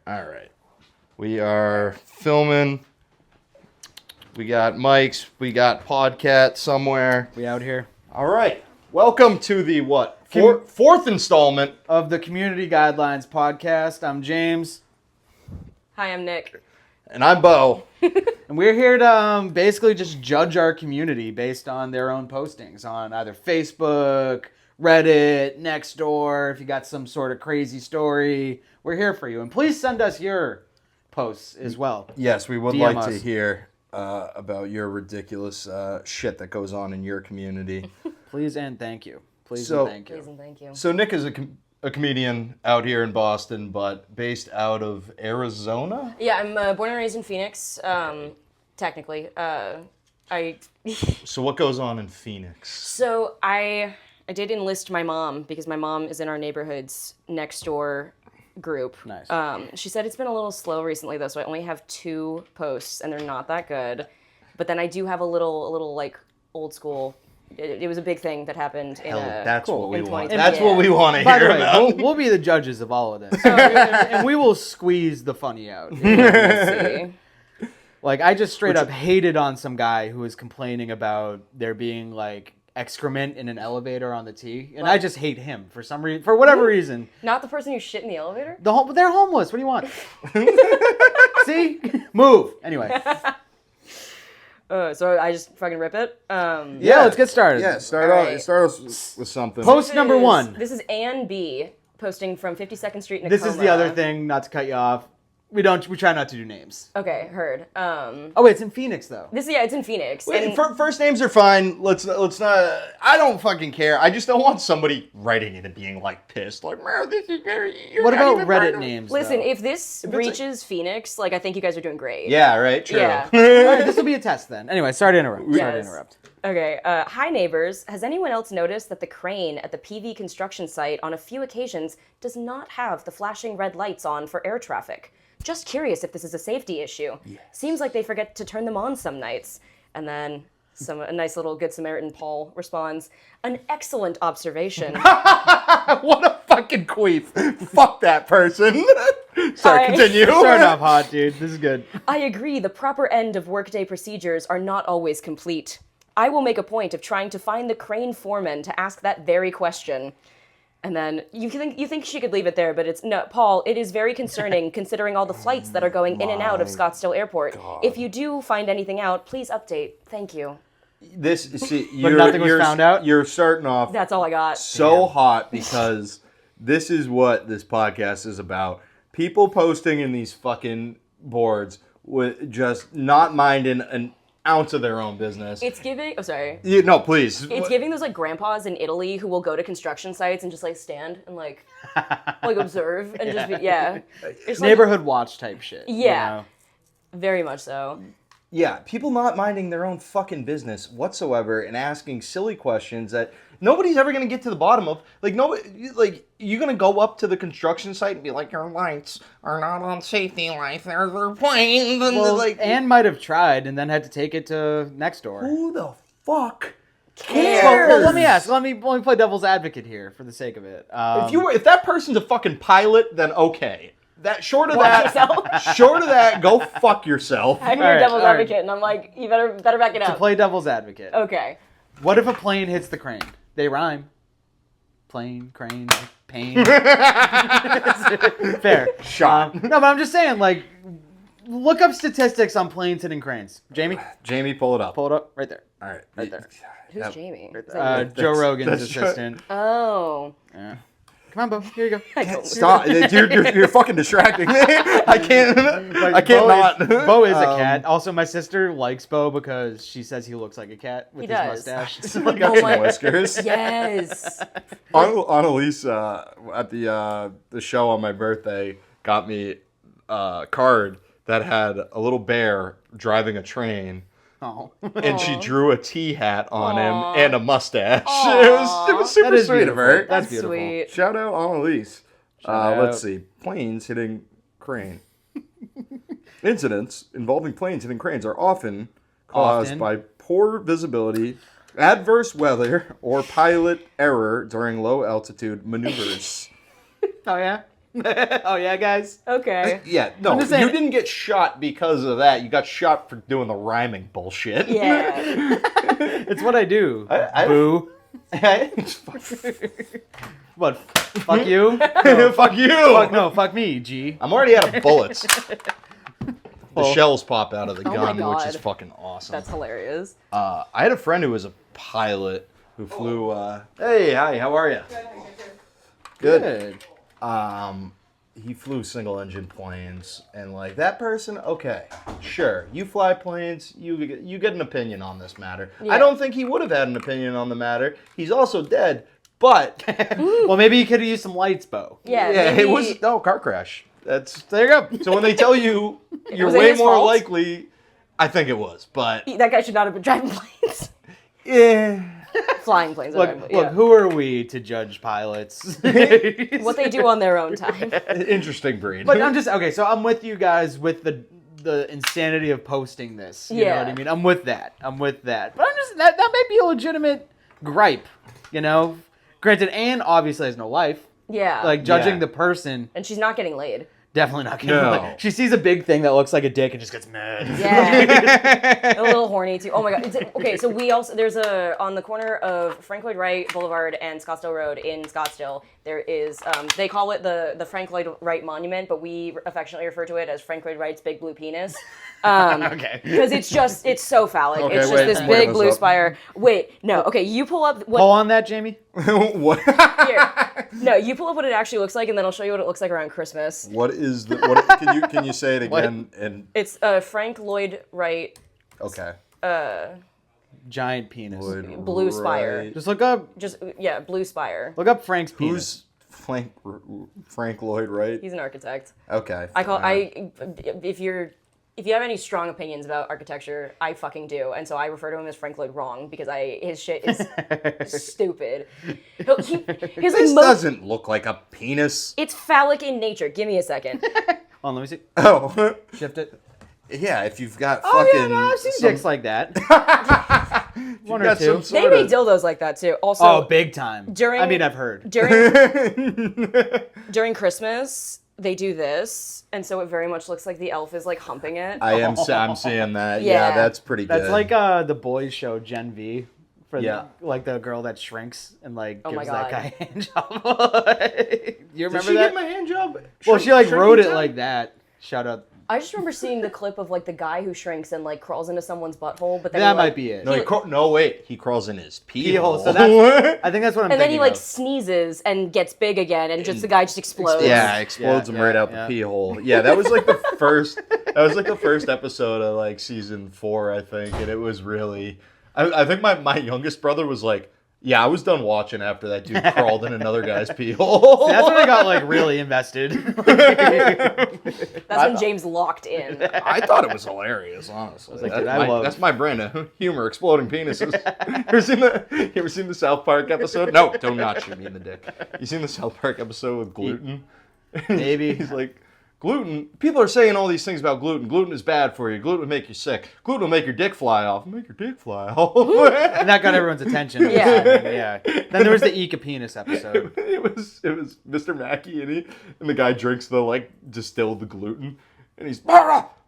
All right. We are filming. We got mics. We got Podcat somewhere. We out here. All right. Welcome to the what? Fourth installment of the Community Guidelines podcast. I'm James. Hi, I'm Nick. And I'm Bo. And we're here to basically just judge our community based on their own postings on either Facebook, Reddit, Nextdoor. If you got some sort of crazy story, we're here for you. And please send us your posts as well. Yes, we would DM like to us. hear about your ridiculous shit that goes on in your community. Please and thank you. Please So- and thank you. Please and thank you. So Nick is a comedian out here in Boston, but based out of Arizona? Yeah, I'm born and raised in Phoenix, technically. So what goes on in Phoenix? So I did enlist my mom because my mom is in our neighborhood's next door group. Nice. She said it's been a little slow recently though, so I only have 2 posts and they're not that good. But then I do have a little like old school. It was a big thing that happened in That's what we in want. 2020. That's what we want to By the hear way, about. we'll be the judges of all of this. And we will squeeze the funny out. Let's see. Like, I just straight up hated on some guy who was complaining about there being, like, excrement in an elevator on the T. And What? I just hate him for some reason. For whatever reason. Not the person who shit in the elevator? They're homeless. What do you want? See? Move. Anyway. So I just fucking rip it? Yeah, let's get started. Yeah, start All right. us with something. Post number 1. This is Ann B. posting from 52nd Street in This Tacoma. is the other thing, not to cut you off. We try not to do names. Okay, heard. Oh, wait, it's in Phoenix, though. It's in Phoenix. Wait, and first names are fine. Let's not. I don't fucking care. I just don't want somebody writing it and being like pissed. Like, "Man, this is very." What about Reddit names, listen, though? if this reaches Phoenix, like I think you guys are doing great. Yeah. Right. True. Yeah. All right, this will be a test, then. Anyway, sorry to interrupt. Yes. Okay. Hi, neighbors. Has anyone else noticed that the crane at the PV construction site on a few occasions does not have the flashing red lights on for air traffic? Just curious if this is a safety issue. Yes. Seems like they forget to turn them on some nights. And then a nice little Good Samaritan Paul responds, an excellent observation. What a fucking queef. Fuck that person. Sorry, continue. Starting off hot, dude. This is good. I agree, the proper end of workday procedures are not always complete. I will make a point of trying to find the crane foreman to ask that very question. And then you think she could leave it there, but it's no, Paul. It is very concerning considering all the flights that are going in and out of Scottsdale Airport. God. If you do find anything out, please update. Thank you. Nothing was found out? You're starting off That's all I got. so hot because this is what this podcast is about. People posting in these fucking boards with just not minding an ounce of their own business. It's giving. Oh, sorry. No, please. It's giving those like grandpas in Italy who will go to construction sites and just like stand and like observe and just be It's like, Neighborhood watch type shit. Yeah. You know? very much so. Yeah, people not minding their own fucking business whatsoever and asking silly questions that nobody's ever going to get to the bottom of. Like, nobody, like, you're going to go up to the construction site and be like, your lights are not on safety lights, there's their planes. And Well, like, Anne might have tried and then had to take it to Nextdoor. who the fuck Cares. Well, let me ask. Let me play devil's advocate here for the sake of it. If that person's a fucking pilot, then okay. That short of Watch that, go fuck yourself. I'm All your right, devil's all right. advocate, and I'm like, you better back it to up. play devil's advocate. Okay. What if a plane hits the crane? They rhyme. Plane, crane, pain. Fair. Shot. No, but I'm just saying, like, look up statistics on planes hitting cranes. Jamie, Jamie, pull it up. pull it up right there. All right. Right there. Who's Yep. Jamie? Is Joe that That's- Rogan's that's assistant. oh. Yeah. Come on, Bo. Here you go. Stop. You're fucking distracting me. I can't Bo not. Bo is a cat. Also, my sister likes Bo because she says he looks like a cat with He his does. mustache. He's got some whiskers. Yes. Annalise at the show on my birthday got me a card that had a little bear driving a train. Oh. And she drew a T hat on Aw. him and a mustache. Aw. It was super That is sweet of her. beautiful. That's That's beautiful. sweet. Shout out Annalise. Shout Let's out. see. Planes hitting crane. Incidents involving planes hitting cranes are often caused by poor visibility, adverse weather, or pilot error during low altitude maneuvers. Oh, yeah? Oh yeah, guys. Okay. Yeah, no, I'm just saying- you didn't get shot because of that. You got shot for doing the rhyming bullshit. Yeah. It's what I do. I- Boo. What? Fuck you? Fuck you! Fuck me, G. I'm already out of bullets. The Well- shells pop out of the Oh my gun, which is God. fucking awesome. That's hilarious. I had a friend who was a pilot who flew. Hey, hi, how are you? Good. He flew single engine planes, and like that person, okay, sure, you fly planes, you get an opinion on this matter. Yeah. I don't think he would have had an opinion on the matter. He's also dead, but Well, maybe you could have used some lights, Bo. Yeah. yeah, maybe- it was no car crash. That's There you go. so when they tell you you're Was it way his more fault? likely, I think it was, but That guy should not have been driving planes. yeah. Flying planes. Look, yeah. look. Who are we to judge pilots? What they do on their own time. Interesting breed. But I'm just okay. So I'm with you guys with the insanity of posting this. You know Yeah. what I mean? I'm with that. But I'm just that may be a legitimate gripe. You know, granted, Anne obviously has no life. Yeah. Like judging Yeah. the person, and she's not getting laid. definitely not getting. No. Like, she sees a big thing that looks like a dick and just gets mad. Yeah. A little horny too. Oh my god. Okay, so there's on the corner of Frank Lloyd Wright Boulevard and Scottsdale Road in Scottsdale, there is they call it the Frank Lloyd Wright Monument, but we affectionately refer to it as Frank Lloyd Wright's big blue penis. Okay. Because it's so phallic. Okay, it's just wait, this I'm big looking blue this up. spire. Wait, no. Okay, you pull up what Pull on that, Jamie. what? here. No, you pull up what it actually looks like, and then I'll show you what it looks like around Christmas. What is the? What, can you say it again? And It's Frank Lloyd Wright okay. Giant penis. blue spire. Right. Just look up Blue spire. Frank's penis. Who's Frank Lloyd Wright? He's an architect. Okay. If you have any strong opinions about architecture, I fucking do, and so I refer to him as Frank Lloyd Wrong because his shit is stupid. His This like, doesn't look like a penis. it's phallic in nature. Give me a second. Hold on, let me see. Oh. Shift it. Yeah, if you've got Oh fucking. yeah, no, I've seen some- dicks like that. One or got two. some They sort make of- dildos like that too. Also, Oh, big time. during- I mean, I've heard. during Christmas, they do this, and so it very much looks like the elf is like humping it. I'm seeing that. Yeah, Yeah. that's pretty good. That's like the boys show Gen V. For Yeah. like the girl that shrinks and like Oh my gives that God. guy a hand job. You Did remember she that? get my hand job? Well, she like Shrinking wrote it time? like that. Shout out. I just remember seeing the clip of like the guy who shrinks and like crawls into someone's butthole, but then That he, like, might be it. No, wait. He crawls in his pee Pee hole. hole. So that's. I think that's what I'm and then thinking he like of. sneezes and gets big again, and just the guy just explodes. Yeah, explodes Yeah, him right yeah, out yeah. the pee hole. Yeah, that was like the first. That was like the first episode of like season 4, I think, and it was really. I think my youngest brother was like, "Yeah, I was done watching after that dude crawled in another guy's pee hole." That's when I got like really invested. That's when James locked in. I thought it was hilarious, honestly. like, that's, dude, I love- that's my brand of humor, exploding penises. You ever seen the South Park episode? No, do not shoot me in the dick. You seen the South Park episode with gluten? Maybe. He's like, gluten. People are saying all these things about gluten. Gluten is bad for you. Gluten will make you sick. Gluten will make your dick fly off. Make your dick fly off. And that got everyone's attention. I'm Yeah. assuming, yeah. Then there was the Eek a Penis episode. it was Mr. Mackey and the guy drinks the like distilled the gluten and he's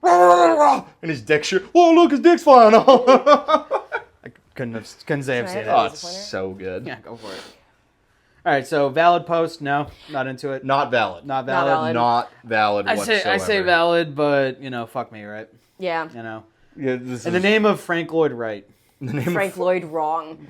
and his dick shit. Oh look, his dick's flying off. Couldn't say I've Can I seen have it. Oh, a it's disappointer? so good. Yeah, go for it. All right, so valid post? No, not into it. Not valid. Not Not valid. valid. Not valid I whatsoever. say valid, but fuck me, right? Yeah. You know, Yeah, this in the is name of Frank Lloyd Wright. the name Frank Lloyd Wrong.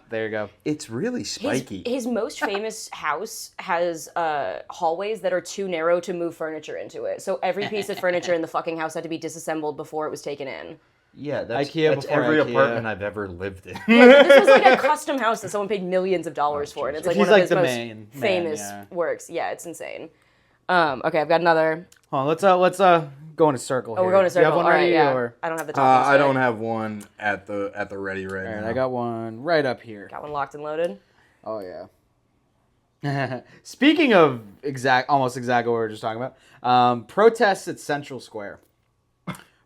There you go. It's really spiky. His most famous house has hallways that are too narrow to move furniture into it. So every piece of furniture in the fucking house had to be disassembled before it was taken in. Yeah, that's IKEA that's before every IKEA. apartment I've ever lived in. Yeah, this was like a custom house that someone paid millions of dollars for, and it's like He's one like of his the most man, famous yeah. works. Yeah, it's insane. Okay, I've got another. Hold on, let's go in a circle. Oh, we're going to Do you circle. have one All ready, right, yeah. or? I don't have the top. I don't have one at the ready right All now. right, I got one right up here. Got one locked and loaded. Oh yeah. Speaking of almost exactly what we were just talking about, protests at Central Square.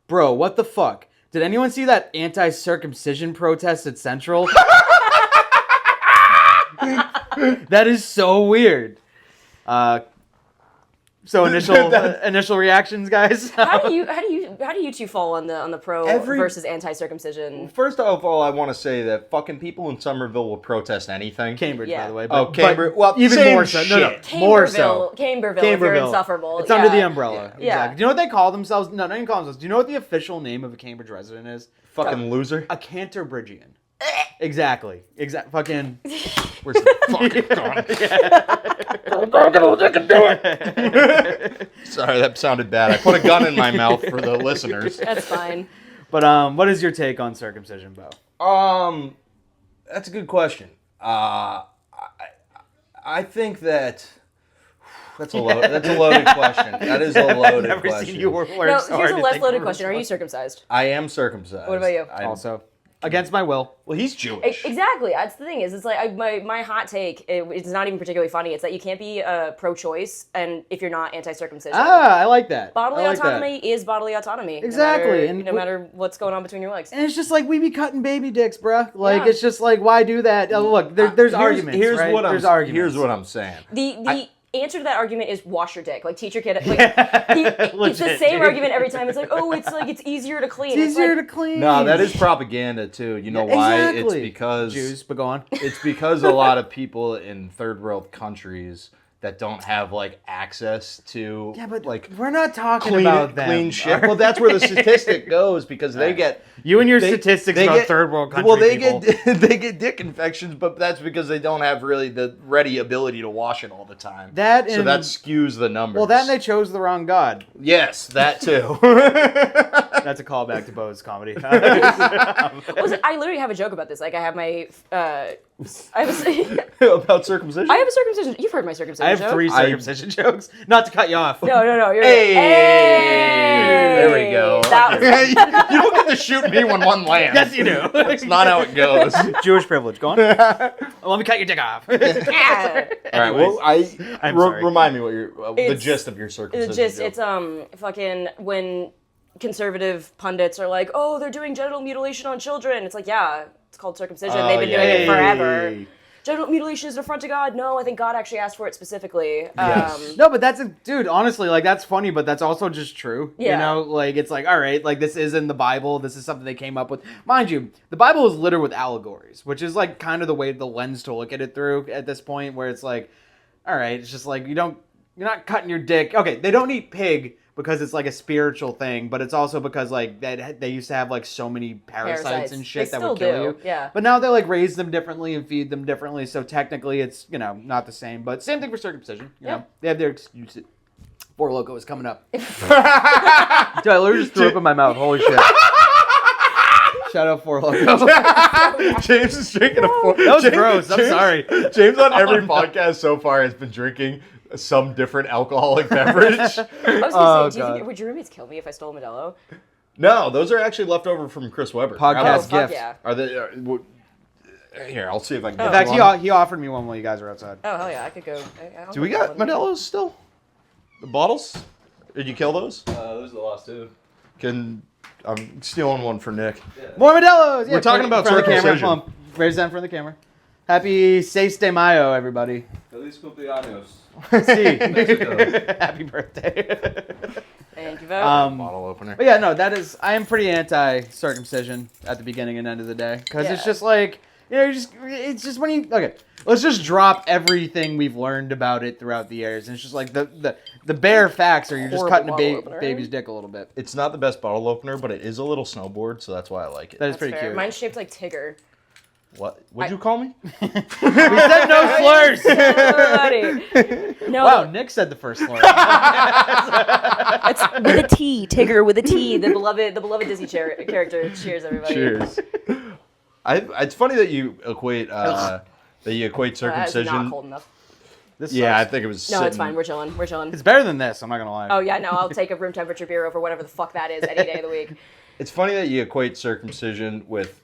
Bro, what the fuck? Did anyone see that anti-circumcision protest at Central? That is so weird. So initial reactions, guys. How do you two fall on the pro versus anti-circumcision? First of all, I want to say that fucking people in Somerville will protest anything. Cambridge, Yeah. by the way. Cambridge. Well, even same more so. No, shit. more so. Camberville, if you're insufferable. It's under the umbrella. Yeah. Exactly. Do you know what they call themselves? No, not even call themselves. Do you know what the official name of a Cambridge resident is? Fucking loser. A Cantabrigian. Exactly. Fucking. Where's the fucking gun? I'm gonna look and do it. Sorry, that sounded bad. I put a gun in my mouth for the listeners. That's fine. But what is your take on circumcision, Bo? That's a good question. I think that's a loaded question. That is a loaded I've never question. seen you work so Here's hard a to less think loaded of a question. Are you response. circumcised? I am circumcised. What about you? Also, against my will. Well, he's Jewish. Exactly. That's the thing. It's like my hot take. It's not even particularly funny. It's that you can't be pro-choice, and if you're not anti-circumcision. I like that. Bodily I like autonomy is bodily autonomy. Exactly. No matter what's going on between your legs. And it's just like we be cutting baby dicks, bruh. Like Yeah. it's just like why do that? Look, there's arguments. Here's right? what there's I'm. arguments. Here's what I'm saying. The answer to that argument is wash your dick. Like teach your kid. Like, it's the same argument every time. It's like, oh, it's easier to clean. It's easier like, to clean. No, that is propaganda too. You know why? Exactly. It's because Jews, but go on. It's because a lot of people in third world countries that don't have like access to like we're not talking clean, about them. clean shit. Well, that's where the statistic goes because they get you and your statistics about third world countries. Well, they people. they get dick infections, but that's because they don't have really the ready ability to wash it all the time. So that skews the numbers. Well, then they chose the wrong god. Yes, that too. That's a callback to Bo's comedy. I literally have a joke about this. Like I have my about circumcision. I have a circumcision. You've heard my circumcision. I have 3 circumcision jokes. Not to cut you off. No. You're Hey! Hey! There we go. You don't get to shoot me when one lands. Yes, you do. That's not how it goes. Jewish privilege. Go on. Let me cut your dick off. Yeah. All right. Well, I'm sorry. remind me what the gist of your circumcision. The gist. joke. It's fucking when conservative pundits are like, oh, they're doing genital mutilation on children. It's like, yeah, it's called circumcision. They've been doing it forever. Genital mutilation is an affront to God. No, I think God actually asked for it specifically. Yes. No, but dude, honestly, like, that's funny, but that's also just true. Yeah. You know, like, it's like, all right, like, this is in the Bible. This is something they came up with. Mind you, the Bible is littered with allegories, which is, like, kind of the way, the lens to look at it through at this point, where it's like, all right, it's just like, you're not cutting your dick. Okay, they don't eat pig because it's like a spiritual thing, but it's also because like they used to have like so many parasites and shit that would kill you. Yeah. But now they like raise them differently and feed them differently, so technically it's, you know, not the same. But same thing for circumcision. You know, they have their excuses. Four Loko is coming up. Dude, I literally just threw up in my mouth. Holy shit. Shout out Four Loko. James is drinking a Four. That was gross. I'm sorry. James on every podcast so far has been drinking some different alcoholic beverage. I was gonna say, would your roommates kill me if I stole Modelo? No, those are actually left over from Chris Weber. Podcast gift. Yeah. Are they? Here, I'll see if I can. In get fact, one. he offered me one while you guys were outside. Oh hell yeah, I could go. Do we got Modelo's still? The bottles? Did you kill those? Those are the last 2. I'm stealing one for Nick. More Modelos! Yeah, We're talking about front of the camera. circumcision. Come on. Raise that in front of the camera. Happy 6 de Mayo, everybody. Feliz cumpleaños. See. Happy birthday. Thank you, Bottle opener. But yeah, no, I am pretty anti-circumcision at the beginning and end of the day. Because it's just like, you know, it's just when you, okay, let's just drop everything we've learned about it throughout the years. And it's just like the bare facts are you're just cutting a baby's dick a little bit. It's not the best bottle opener, but it is a little snowboard, so that's why I like it. That is pretty cute. Mine's shaped like Tigger. What? What'd you call me? We said no slurs! No. Wow, Nick said the first slur. It's with a T, Tigger with a T, the beloved Disney character. Cheers, everybody. Cheers. It's funny that you equate circumcision. That's not cold enough. This Yeah, sucks. I think it was. No, it's sitting- fine. We're chilling. We're chilling. It's better than this, I'm not going to lie. Oh yeah, no, I'll take a room temperature beer over whatever the fuck that is any day of the week. It's funny that you equate circumcision with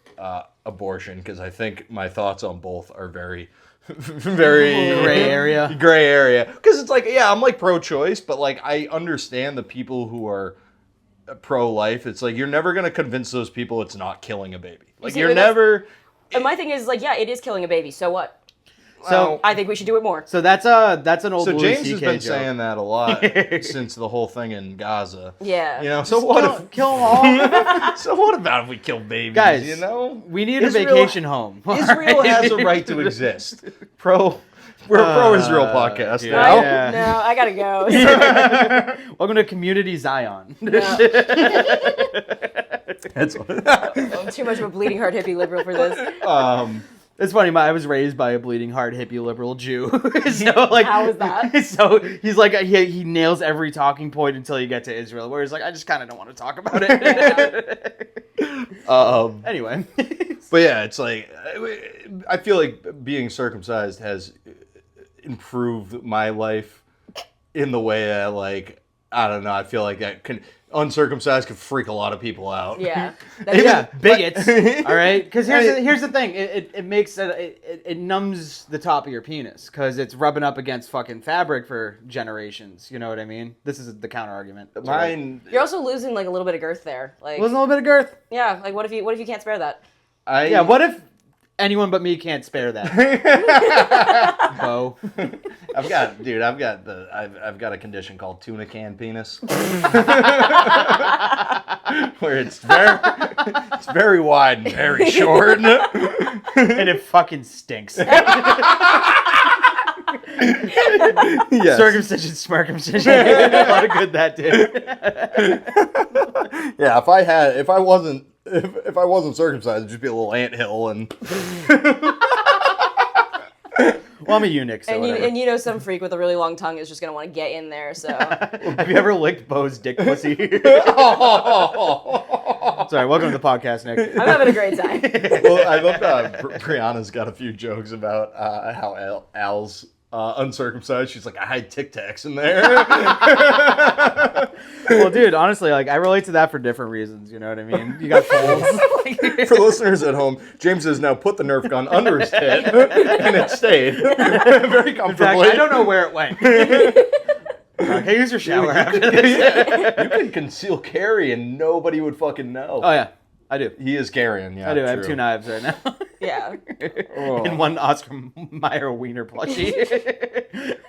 abortion because I think my thoughts on both are very Gray area. Gray area. Because it's like, yeah, I'm like pro-choice, but like I understand the people who are pro-life. It's like you're never gonna convince those people it's not killing a baby. Like see, you're but that's- never. And my thing is like, yeah, it is killing a baby. So what? So I think we should do it more. So that's an old So Louis James has CK been joke. saying that a lot since the whole thing in Gaza. Yeah. You know, so what Kill them all. so what about if we kill babies, Guys, you know? We need Israel- a vacation home. Israel has a right to exist. We're a pro-Israel podcast dude. now. Yeah. No, I gotta go. Welcome to Community Zion. That's I'm too much of a bleeding heart hippie liberal for this. It's funny. I was raised by a bleeding heart hippie liberal Jew. So like, How is that? So he's like he nails every talking point until you get to Israel, where he's like, I just kind of don't want to talk about it. Anyway, but yeah, it's like I feel like being circumcised has improved my life in the way that, like, I don't know. I feel like uncircumcised could freak a lot of people out. Yeah. yeah, bigots. All right, because here's the thing. It makes it numbs the top of your penis because it's rubbing up against fucking fabric for generations. You know what I mean? This is the counter argument. Mine. You're also losing like a little bit of girth there. Like, Wasn't a little bit of girth. yeah. Like, what if you can't spare that? Yeah, what if anyone but me can't spare that? Bo. I've got a condition called tuna can penis, where it's very wide and very short, And it fucking stinks. Yes. Circumcision, circumcision. A lot of good that did. Yeah, if I wasn't circumcised, it'd just be a little anthill and. Well, I'm a eunuch, so And whatever. you know some freak with a really long tongue is just gonna want to get in there. So Have you ever licked Bo's dick pussy? Sorry, welcome to the podcast, Nick. I'm having a great time. Well, I love Brianna's got a few jokes about how Al's uncircumcised. She's like, I hide Tic Tacs in there. Well, dude, honestly, like I relate to that for different reasons. You know what I mean? You got folds. For listeners at home, James has now put the Nerf gun under his tit, and it stayed very In fact, comfortably. I don't know where it went. Can I use your shower after this? You can conceal carry, and nobody would fucking know. Oh yeah, I do. He is carrying. Yeah, I do. I have true. 2 knives right now. Yeah. And 1 Oscar Mayer wiener plushie.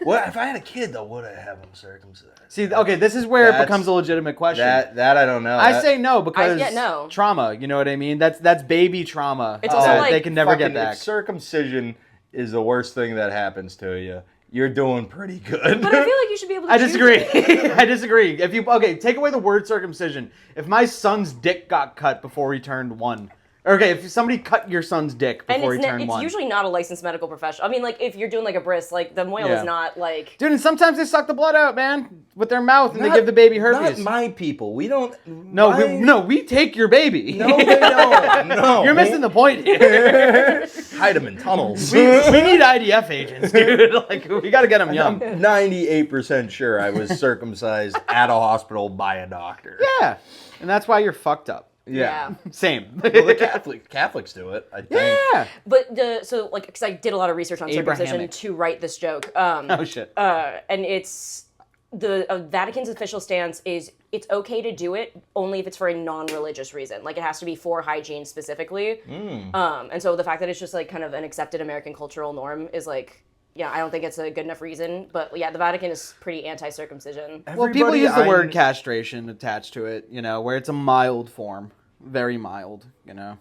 What if I had a kid though? Would I have him circumcised? See, okay, this is where it That's- becomes a legitimate question. That I don't know. I say no because no. trauma. You know what I mean? That's baby trauma. It's also that like they can never get Fucking, back. if circumcision is the worst thing that happens to you, you're doing pretty good. But I feel like you should be able to I choose disagree. it. I disagree. If you take away the word circumcision, if my son's dick got cut before he turned 1, okay, if somebody cut your son's dick And before he turned it's 1, usually not a licensed medical professional. I mean, like, if you're doing, like, a bris, like, the moil Yeah. is not, like... dude, and sometimes they suck the blood out, man, with their mouth, and they Not- give the baby herpes. Not my people. We don't. No, we take your baby. No, they don't. No. You're missing the point here. Hide them in tunnels. we need IDF agents, dude. Like, we got to get them young. I'm 98% sure I was circumcised at a hospital by a doctor. Yeah, and that's why you're fucked up. Yeah. Same. Well, the Catholics do it, I think. Yeah. But, because I did a lot of research on circumcision Abrahamic. to write this joke. Oh, shit. And it's... The Vatican's official stance is it's okay to do it only if it's for a non-religious reason. Like, it has to be for hygiene specifically. And so the fact that it's just, like, kind of an accepted American cultural norm is, like... Yeah, I don't think it's a good enough reason, but yeah, the Vatican is pretty anti-circumcision. Well, people Everybody use the I- word castration attached to it, you know, where it's a mild form. Very mild, you know.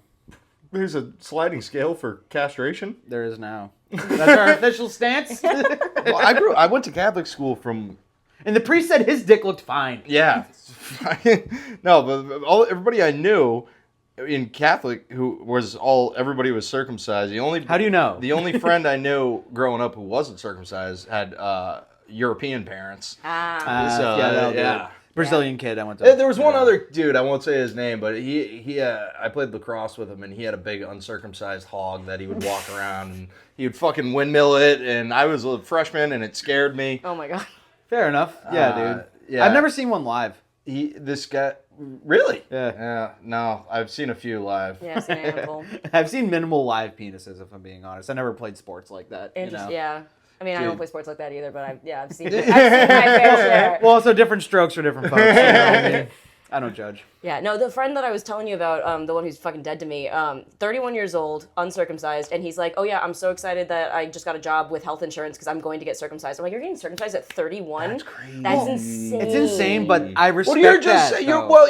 There's a sliding scale for castration. There is now. That's our official stance. Well, I went to Catholic school from. And the priest said his dick looked fine. Yeah. No, but everybody I knew in Catholic everybody was circumcised. How do you know? The only friend I knew growing up who wasn't circumcised had European parents. So, that'll do yeah. it. Brazilian kid I went to. There was one other dude, I won't say his name, but I played lacrosse with him, and he had a big uncircumcised hog that he would walk around, and he would fucking windmill it, and I was a freshman, and it scared me. Oh my god. Fair enough. Yeah, dude. yeah. I've never seen one live. This guy, really? Yeah. No, I've seen a few live. Yeah, I've seen a handful. I've seen minimal live penises, if I'm being honest. I never played sports like that. You know? Yeah. I mean, I Dude. don't play sports like that either, but I've seen my fair share. Well, so different strokes for different folks. You know what I mean? I don't judge. Yeah, no, the friend that I was telling you about, the one who's fucking dead to me, 31 years old, uncircumcised, and he's like, oh yeah, I'm so excited that I just got a job with health insurance because I'm going to get circumcised. I'm like, you're getting circumcised at 31? That's crazy. That's insane. It's insane, but I respect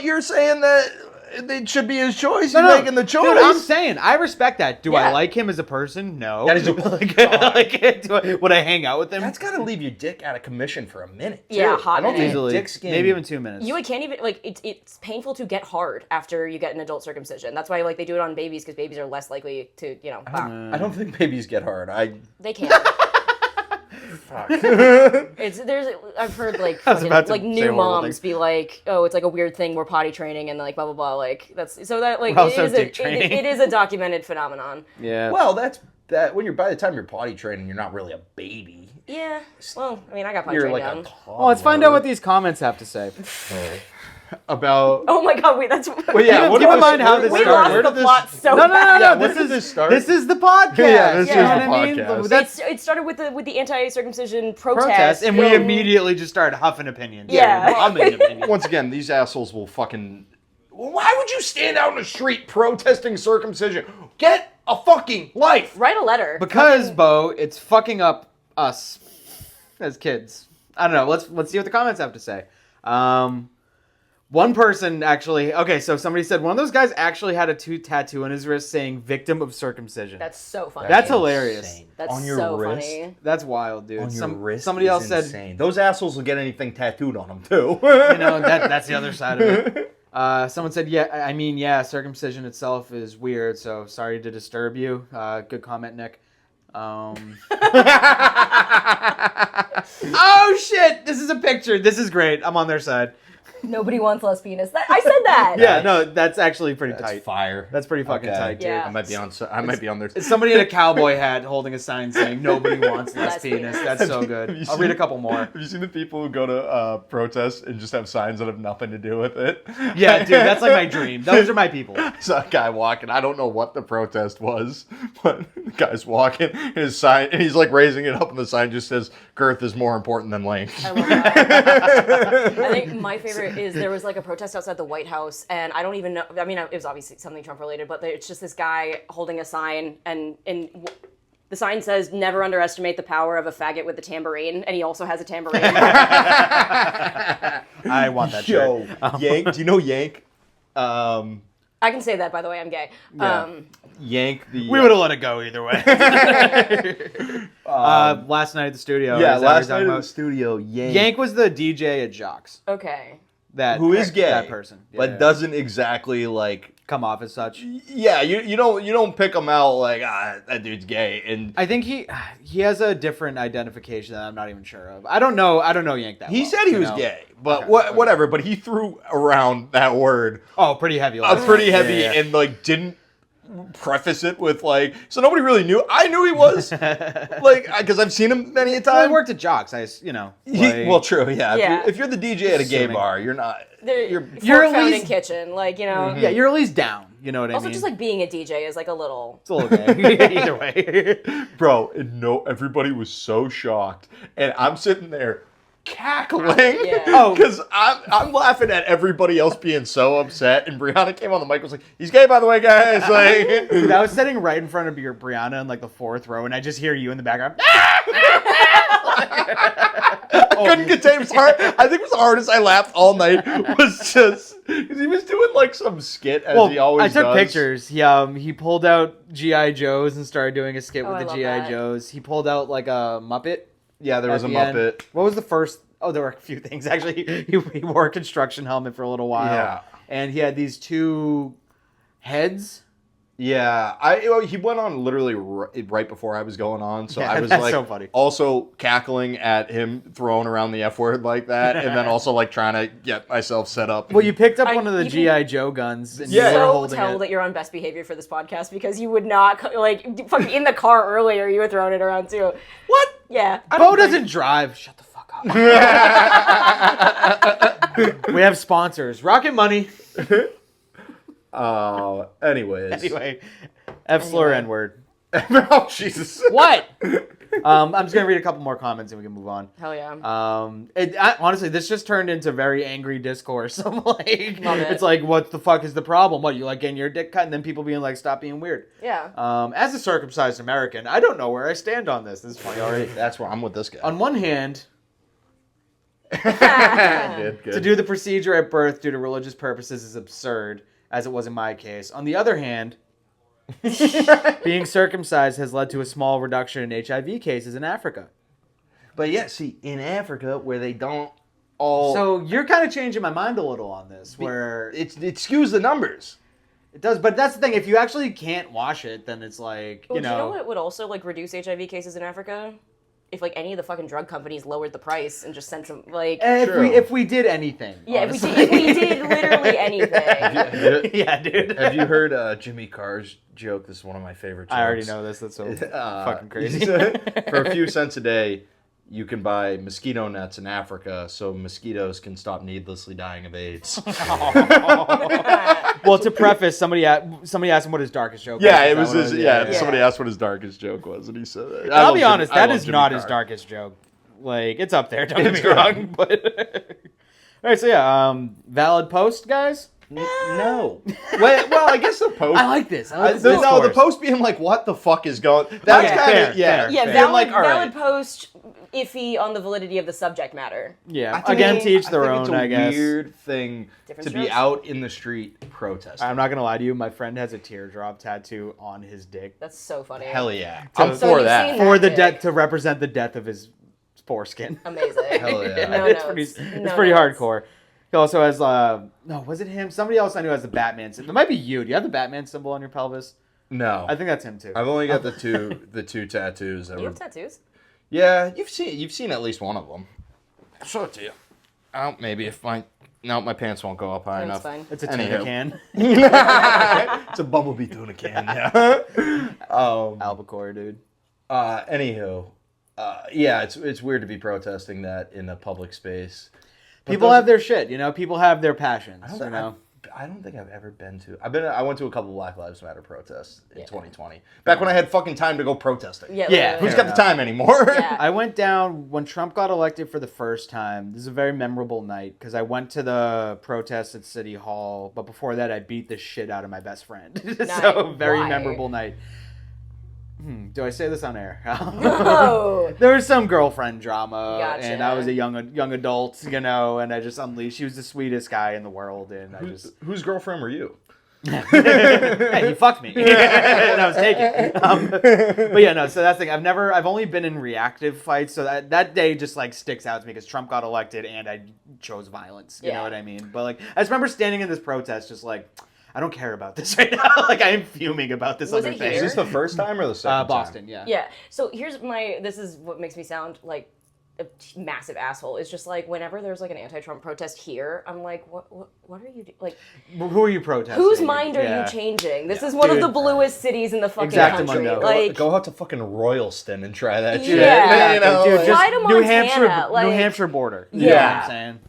You're saying that it should be his choice. He's No, making the choice. Dude, I'm saying, I respect that. Do I Yeah. like him as a person? No. That is a would I hang out with him? That's got to leave your dick out of commission for a minute. Too. Yeah, hot I don't minute. think dick skin. Maybe even 2 minutes. You can't even, like, it's painful to get hard after you get an adult circumcision. That's why, like, they do it on babies, because babies are less likely to, I don't think babies get hard. They can. Fuck. I've heard like was about to like say new horrible moms things. be like, oh, it's like a weird thing, we're potty training and like blah blah blah. Like that's so that like We're also dick it training. is a documented phenomenon. Yeah. Well, that's that. When you're by the time you're potty training, you're not really a baby. Yeah. Well, I mean, I got potty You're trained like young. a toddler. Well, let's find out what these comments have to say. about. Oh my god, wait, that's. Well, yeah. Keep in mind how this we started. lost the plot so No, bad. Yeah, This when did is this start? This is the podcast. Yeah, this is You know the what I mean? podcast. That's It started with the anti-circumcision protest, and we then- immediately just started huffing opinions. Yeah. Humming opinions. Once again, these assholes will fucking. Why would you stand out in the street protesting circumcision? Get a fucking life. Write a letter. Because, Bo, it's fucking up us as kids. I don't know. Let's see what the comments have to say. One person actually... Okay, so somebody said one of those guys actually had a tattoo on his wrist saying victim of circumcision. That's so funny. That's hilarious. Insane. That's on your so wrist? funny. That's wild, dude. On your wrist. Somebody else is said... insane. Those assholes will get anything tattooed on them too. You know, that's the other side of it. Someone said, yeah, circumcision itself is weird, so sorry to disturb you. Good comment, Nick. Oh, shit! This is a picture. This is great. I'm on their side. Nobody wants less penis. I said that. Yeah, no, that's actually pretty That's tight. fire. That's pretty fucking tight, dude. Yeah. I might be on there. It's somebody in a cowboy hat holding a sign saying nobody wants less Less penis. penis. That's so good. I'll read a couple more. Have you seen the people who go to protests and just have signs that have nothing to do with it? Yeah, dude, that's like my dream. Those are my people. I saw a guy walking. I don't know what the protest was, but the guy's walking. And his sign, and he's like raising it up, and the sign just says, "Girth is more important than length." I love that. I think my favorite is there was like a protest outside the White House, and I don't even know. I mean, it was obviously something Trump related, but it's just this guy holding a sign, and the sign says, "Never underestimate the power of a faggot with a tambourine," and he also has a tambourine. I want that Yo, shirt. Yank. Do you know Yank? I can say that, by the way. I'm gay. Yeah. Yank. The We would have let it go either way. Last night at the studio. yeah. is that what Last you're night talking at the about? studio, Yank. Yank was the DJ at Jocks. Okay. Who is gay, That person. but Yeah. doesn't exactly like. come off as such. Yeah, you don't pick him out like that dude's gay, and I think he has a different identification that I'm not even sure of. I don't know Yank that he well, said he you was know? gay, but Okay. whatever. But he threw around that word Oh, pretty heavy. pretty heavy, Yeah. and like didn't preface it with like, so nobody really knew. I knew he was like, because I've seen him many a I time. worked at Jocks. Well, true, yeah. Yeah. If you're the DJ at a gay Assuming. bar, you're not. You're You're at founding least- kitchen, like, you know. Yeah, you're at least down. You know what Also, I mean? just like being a DJ is like a little. it's a little gay. Either way. Bro, and no, everybody was so shocked, and I'm sitting there cackling Yeah. Oh. because I'm laughing at everybody else being so upset, and Brianna came on the mic and was like, "He's gay, by the way, guys." Like, Dude, I was sitting right in front of your Brianna in like the fourth row, and I just hear you in the background. I couldn't contain. It was hard. I think it was the hardest I laughed all night. Was just because he was doing like some skit as he always I took does. pictures. He pulled out GI Joes and started doing a skit Oh, with I the love GI that. Joes. He pulled out like a Muppet. Yeah, there was a at the end. Muppet. What was the first? Oh, there were a few things actually. He wore a construction helmet for a little while. Yeah. And he had these two heads. Yeah, he went on literally right before I was going on, so Yeah, I was that's like so funny. also cackling at him throwing around the F word like that, and then also like trying to get myself set up. Well, you picked up one of the you GI Joe guns. And Yeah. you were So holding tell it. that you're on best behavior for this podcast because you would not like fucking in the car earlier. You were throwing it around too. What? Yeah. Bo doesn't drive. Shut the fuck up. We have sponsors. Rocket Money. Anyways. Anyway, F slur N word. Oh Jesus. What? I'm just gonna read a couple more comments and we can move on. Hell yeah. Honestly, this just turned into very angry discourse. I'm like, Love it. it's like, what the fuck is the problem? What, you like getting your dick cut, and then people being like, stop being weird. Yeah. As a circumcised American, I don't know where I stand on this. This is funny already. That's where I'm with this guy. On one hand, Good. to do the procedure at birth due to religious purposes is absurd, as it was in my case. On the other hand, being circumcised has led to a small reduction in HIV cases in Africa. But yeah, see, in Africa, where they don't all... So you're kind of changing my mind a little on this, where it skews the numbers. it does. But that's the thing. If you actually can't wash it, then it's like, Well, do you know what would also like reduce HIV cases in Africa? If like any of the fucking drug companies lowered the price and just sent some like if we did anything. yeah, honestly. if we did literally anything. Yeah, dude. Have you heard Jimmy Carr's joke? This is one of my favorite jokes. I already know this. That's so fucking crazy. For a few cents a day, you can buy mosquito nets in Africa so mosquitoes can stop needlessly dying of AIDS. Well, to preface, somebody asked him what his darkest joke was. Yeah, Is it that was what his, Yeah. somebody asked what his darkest joke was, and he said that. I'll be honest, that is Jimmy not his Carr. darkest joke. Like, it's up there, don't get It's me wrong. But all right, so yeah, valid post, guys. No. well, I guess the post. I like this. I like this the discourse. post being like, "What the fuck is going?" That's Okay, kind fair, of yeah. fair. Yeah, Being valid, like, all valid right. post iffy on the validity of the subject matter. Yeah, I think again, it- to each their I think own, it's a I guess. weird thing Different to be strokes? out in the street protesting. I'm not gonna lie to you. My friend has a teardrop tattoo on his dick That's so funny. Hell yeah, So- I'm So for you've that. seen for the dick. death to represent the death of his foreskin. Amazing. Hell yeah. No it's notes. pretty, No it's pretty notes. hardcore. He also has no, was it him? Somebody else I knew has the Batman symbol. It might be you. Do you have the Batman symbol on your pelvis? No, I think that's him too. I've only got the two tattoos. That You were, have tattoos? yeah, you've seen at least one of them. I'll show it to you. Maybe if my pants won't go up high That's enough. fine. It's a tuna can. It's a bumblebee tuna can. Yeah. Albacore, dude. Anywho, yeah, it's weird to be protesting that in a public space. But People those- have their shit, you know. People have their passions, I you don't, know. I don't think I've ever been to. I went to a couple Black Lives Matter protests in 2020. Back when I had fucking time to go protesting. Yeah. Yeah, literally. Who's got the time anymore? Yeah. I went down when Trump got elected for the first time. This is a very memorable night because I went to the protest at City Hall, but before that, I beat the shit out of my best friend. So very Why? memorable night. Do I say this on air? No. There was some girlfriend drama, Gotcha. and I was a young adult, you know, and I just unleashed. She was the sweetest guy in the world, and I just Whose girlfriend were you? hey, he fucked me, and I was taken. But yeah, no. So that's the thing. I've only been in reactive fights, so that day just like sticks out to me because Trump got elected and I chose violence. You know Yeah. what I mean? But like, I just remember standing in this protest, just like, I don't care about this right now. Like, I am fuming about this Was other it thing. Is here? this the first time or the second time? Boston, yeah. Yeah. So this is what makes me sound like a massive asshole. It's just like whenever there's like an anti-Trump protest here, I'm like, what are you doing? Like, Who are you protesting? whose mind are Yeah. you changing? This is one of Dude. the bluest cities in the fucking Exactamundo. country. Go- Like, Go out to fucking Royalston and try that shit. Yeah. You know, Dude, like- just Fly to New Montana, Hampshire, like- New Hampshire border. Yeah. You know what I'm saying?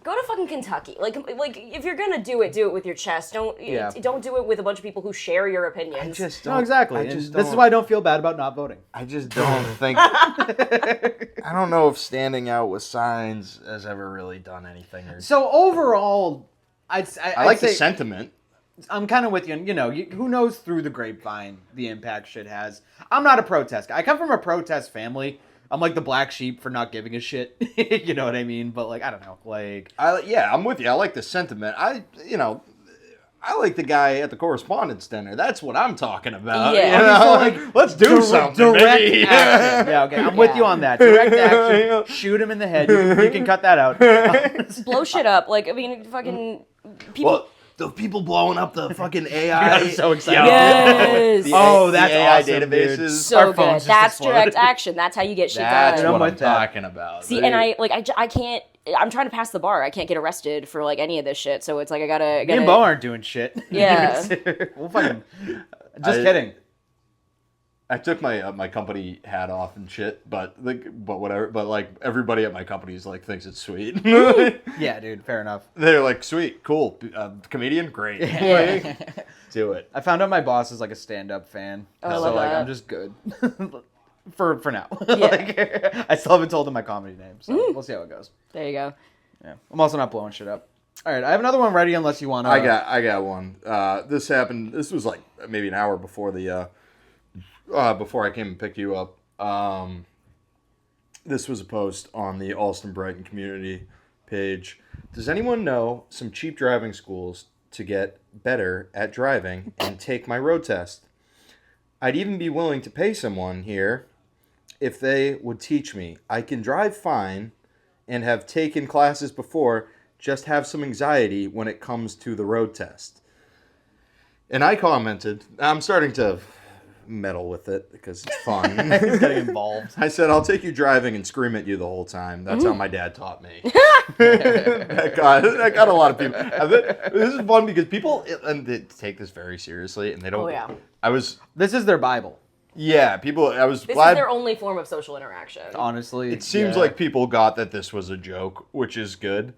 go to fucking Kentucky. Like if you're gonna do it with your chest. Don't do it with a bunch of people who share your opinions. I just No, don't. exactly. I And just this is don't- why I don't feel bad about not voting. I just don't think. I don't know if standing out with signs has ever really done anything. Or, So overall, I I'd like say, the sentiment. I'm kind of with you. And, you know, who knows through the grapevine the impact shit has. I'm not a protest guy. I come from a protest family. I'm like the black sheep for not giving a shit. You know what I mean? But like, I don't know. Like, I'm with you. I like the sentiment. I like the guy at the correspondence dinner. That's what I'm talking about. Yeah. You know? So, like, let's do something. direct maybe. action. Yeah, okay. I'm with you on that. Direct action. Shoot him in the head. You can cut that out. Blow shit up. Like I mean, fucking people. Well, the people blowing up the fucking AI. I'm so excited. Yes. Oh, that's the AI awesome, databases. dude. So Our good. phones just That's exploded. direct action. That's how you get shit That's done. what I'm with that. talking about. See, and I can't. I'm trying to pass the bar. I can't get arrested for like any of this shit. So it's like I gotta. Me and Bo aren't doing shit. Yeah. We'll fucking. Just kidding. I took my my company hat off and shit, but whatever. But like everybody at my company is like thinks it's sweet. Yeah, dude. Fair enough. They're like, sweet, cool, comedian, great. Like, do it. I found out my boss is like a stand-up fan. Oh, I so love like that. I'm just good. For now. Yeah. Like, I still haven't told him my comedy name, so we'll see how it goes. There you go. Yeah, I'm also not blowing shit up. All right, I have another one ready unless you want to. I got one. This happened. This was like maybe an hour before before I came and picked you up. This was a post on the Alston Brighton community page. Does anyone know some cheap driving schools to get better at driving and take my road test? I'd even be willing to pay someone here if they would teach me. I can drive fine and have taken classes before, just have some anxiety when it comes to the road test. And I commented, I'm starting to meddle with it because it's fun. He's getting involved. I said, I'll take you driving and scream at you the whole time. That's how my dad taught me. that got a lot of people. This is fun because people and they take this very seriously and they don't. Oh, yeah. This is their Bible. Yeah, people. I was This glad. is their only form of social interaction. Honestly, It seems like people got that this was a joke, which is good.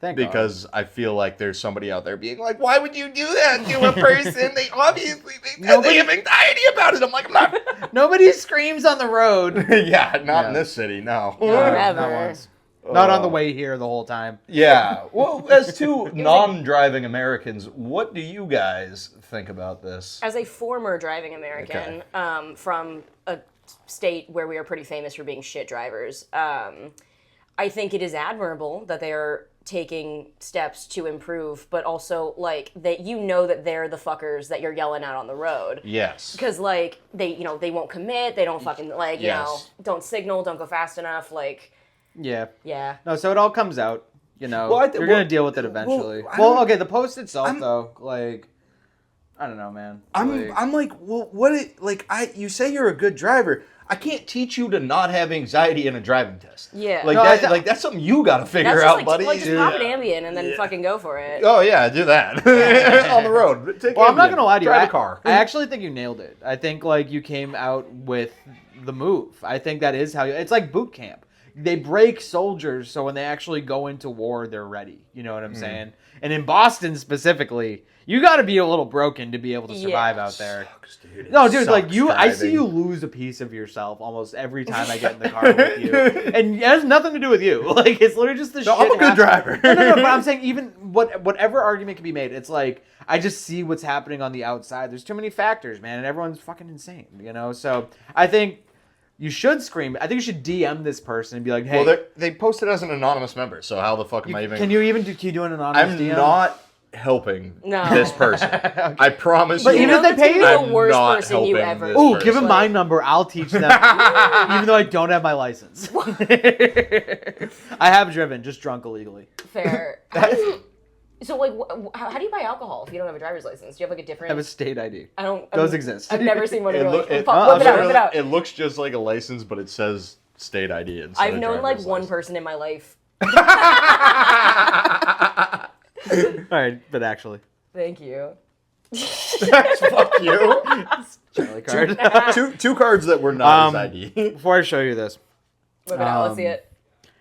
Thank Because I feel like there's somebody out there being like, why would you do that to a person? They obviously they have anxiety about it. I'm like, I'm not. Nobody screams on the road. Yeah, not in this city, no. Never. Not once. Not on the way here the whole time. Yeah. Well, as two non-driving Americans, what do you guys think about this? As a former driving American from a state where we are pretty famous for being shit drivers, I think it is admirable that they are taking steps to improve, but also like that that they're the fuckers that you're yelling at on the road. Yes. Because like they won't commit, they don't fucking like Yes. don't signal, don't go fast enough, like Yeah. yeah. No, so it all comes out. Well, you're gonna deal with it eventually. Okay, the post itself though, like, I don't know, man. I'm like, well, you say you're a good driver. I can't teach you to not have anxiety in a driving test. Yeah. Like No, that's something you got to figure That's out, just buddy. just pop an Ambien and then fucking go for it. Oh yeah, do that on the road. I'm not gonna lie to you. Drive a car. I actually think you nailed it. I think like you came out with the move. I think that is how it's like boot camp. They break soldiers so when they actually go into war, they're ready. You know what I'm saying? And in Boston specifically, you got to be a little broken to be able to survive out there. Sucks, dude. No, dude, like I see driving. you lose a piece of yourself almost every time I get in the car with you, and it has nothing to do with you. Like it's literally just the shit. I'm a good driver. No, but I'm saying even whatever argument can be made, it's like I just see what's happening on the outside. There's too many factors, man, and everyone's fucking insane. So I think you should scream. I think you should DM this person and be like, "Hey." Well, they posted as an anonymous member, so how the fuck am I even? Can you do an anonymous I'm DM? not helping this person. I promise But you. even if they pay you, the I'm worst not person you helping ever. this Ooh, person. give him my number. I'll teach them, even though I don't have my license. I have driven, just drunk illegally. Fair. So like, how do you buy alcohol if you don't have a driver's license? Do you have like a different? I have a state ID. I don't. Those exist. I've never seen one. It, Of loo- like, it, whip it out, whip it out. it looks just like a license, but it says state ID instead I've of known like driver's one license. person in my life. All right, but actually, Thank you. Fuck you. Charlie card. two cards that were not his ID. Before I show you this, Whip it out. Let's see it.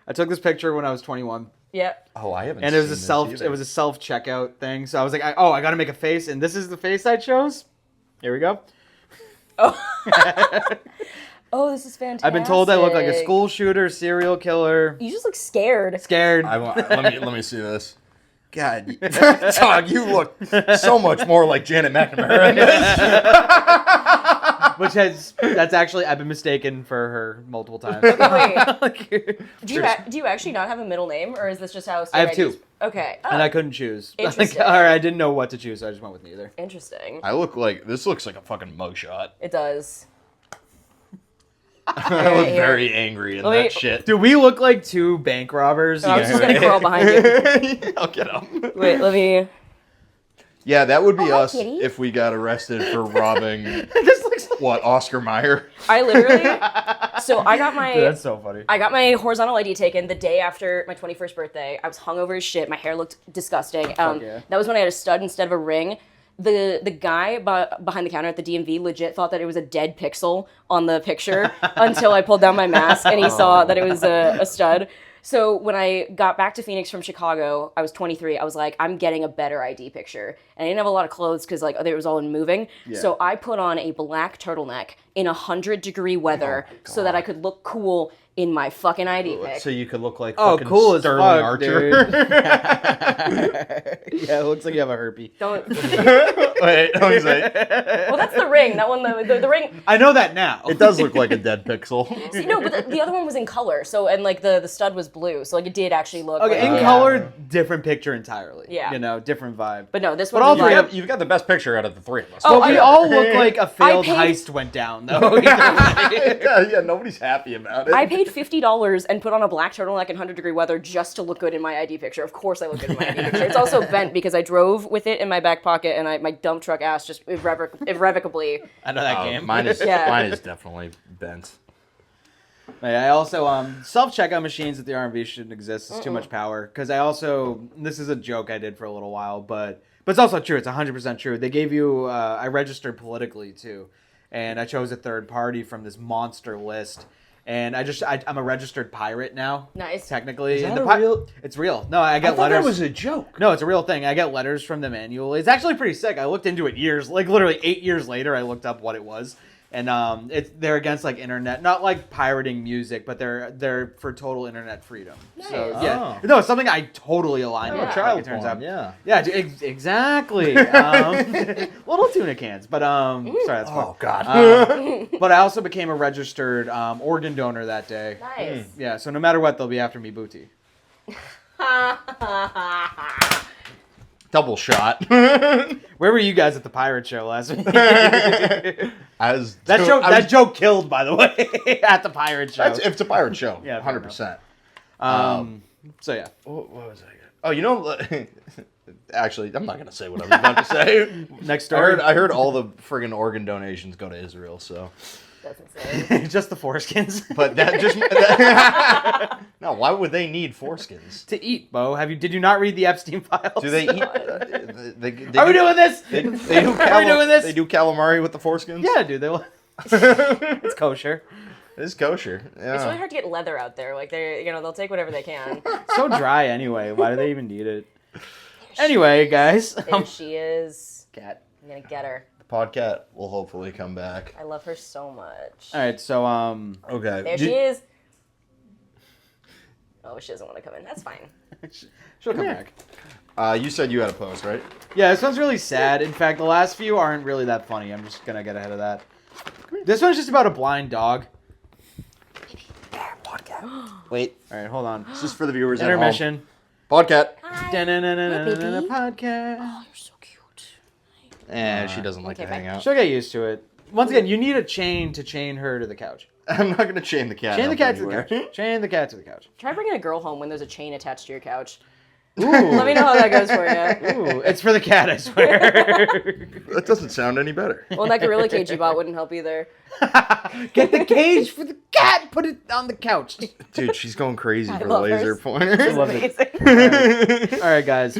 I took this picture when I was 21, Yep. Oh, I haven't. and it was seen a this self. either. It was a self checkout thing. So I was like, I got to make a face, and this is the face I chose. Here we go. Oh, this is fantastic. I've been told I look like a school shooter, serial killer, You just look scared. scared. let me see this. God, Todd, you look so much more like Janet McNamara in this. That's actually I've been mistaken for her multiple times. Wait, do you actually not have a middle name, or is this just how? I have two. Okay. And I couldn't choose. Interesting. Or I didn't know what to choose, so I just went with neither. Interesting. This looks like a fucking mugshot. It does. I look very angry in Let me- that shit. Do we look like two bank robbers? I was just gonna crawl behind you. I'll get him. Wait, let me. Yeah, that would be hi, us kitty. if we got arrested for robbing This looks like... what, Oscar Mayer? I literally. So I got my. Dude, that's so funny. I got my horizontal ID taken the day after my 21st birthday. I was hungover as shit. My hair looked disgusting. yeah. That was when I had a stud instead of a ring. The guy behind the counter at the DMV legit thought that it was a dead pixel on the picture until I pulled down my mask and he saw that it was a stud. So when I got back to Phoenix from Chicago, I was 23. I was like, I'm getting a better ID picture. And I didn't have a lot of clothes because like it was all in moving. Yeah. So I put on a black turtleneck in 100-degree weather so that I could look cool in my fucking ID pic. So you could look like Oh, fucking cool as Sterling fuck, Archer. dude. Yeah, it looks like you have a herpes. Don't. Wait, let me say. Well, that's the ring. That one, the ring. I know that now. It does look like a dead pixel. See, no, but the other one was in color. So and like the stud was blue. So like it did actually look. Okay, like, in color, different picture entirely. Yeah. You know, different vibe. But no, this But one. all was three like- of- You've got the best picture out of the three of us. Well, we I- all look like a failed paid- heist went down, though. yeah, nobody's happy about it. I paid $50 and put on a black turtleneck in 100-degree weather just to look good in my ID picture. Of course I look good in my ID picture. It's also bent because I drove with it in my back pocket and my dump truck ass just irrevocably. I know that game. Mine is Yeah. mine is definitely bent. I also self-checkout machines at the RMV shouldn't exist. It's too much power. Because I also, this is a joke I did for a little while, but it's also true. It's 100% true. They gave you. I registered politically too, and I chose a third party from this monster list. And I'm a registered pirate now. Nice. Technically, Is that And a real- It's real. No, I I get thought letters. that was a joke. No, it's a real thing. I get letters from them annually. It's actually pretty sick. I looked into it literally 8 years later. I looked up what it was, and they're against like internet, not like pirating music, but they're for total internet freedom. So Nice. yeah, Oh. no, it's something I totally align with. Yeah. Like, it turns out. Yeah. Yeah, exactly. Little tuna cans, but sorry, that's fun. Oh God. But I also became a registered organ donor that day. Nice. Yeah, so no matter what, they'll be after me, booty. Double shot. Where were you guys at the pirate show last week? As That joke killed, by the way, at the pirate show. it's a pirate show. Yeah, 100%. So yeah. What was I? Oh, you know. Actually, I'm not gonna say what I was about to say. Next story. I heard all the friggin' organ donations go to Israel. So, That's insane. Just the foreskins. but that just no. Why would they need foreskins? To eat, Bo. Did you not read the Epstein files? Do they eat? Are we doing this? They do Are we doing this? They do calamari with the foreskins. Yeah, dude. It's kosher. It's kosher. Yeah. It's really hard to get leather out there. Like they'll take whatever they can. So dry anyway. Why do they even need it? Anyway, guys. There she is. Cat. I'm gonna get her. The podcat will hopefully come back. I love her so much. All right. So Okay. There she is. Oh, she doesn't want to come in. That's fine. she'll come back. You said you had a post, right? Yeah, this one's really sad. In fact, the last few aren't really that funny. I'm just gonna get ahead of that. This one's just about a blind dog. Podcast. Wait. All right, hold on. This is for the viewers Intermission. at home. Podcat. Da-na-na-na-na-na-na, baby. podcast. Oh, you're so cute. She doesn't like Okay, to hang bye. out. She'll get used to it. Once again, you need a chain to chain her to the couch. I'm not gonna chain the cat. Chain the up cat to the anywhere. couch. Chain the cat to the couch. Try bringing a girl home when there's a chain attached to your couch. Ooh. Let me know how that goes for you. Ooh, it's for the cat, I swear. That doesn't sound any better. Well, that gorilla cage you bought wouldn't help either. Get the cage for the cat. Put it on the couch. Dude, she's going crazy for the love laser hers. pointer. Love it. Amazing. All right, guys.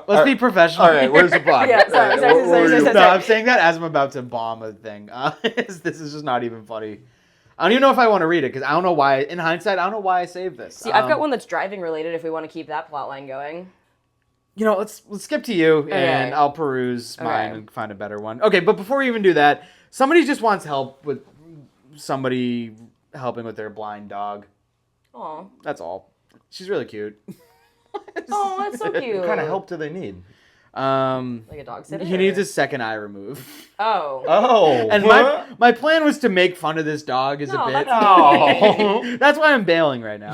Let's be professional. All right, where's the pod? Yeah, sorry, All right, sorry, what were sorry, you- sorry. No, I'm saying that as I'm about to bomb a thing. This is just not even funny. I don't even know if I want to read it because I don't know why. In hindsight, I don't know why I saved this. See, I've got one that's driving related if we want to keep that plot line going. You know, let's skip to you and I'll peruse mine and find a better one. Okay, but before we even do that, somebody just wants help with somebody helping with their blind dog. Aw. That's all. She's really cute. Oh, that's so cute. What kind of help do they need? Like a dog sitter? He needs a second eye removed. Oh. Oh. And my plan was to make fun of this dog as No, a bit. that's Oh. That's why I'm bailing right now.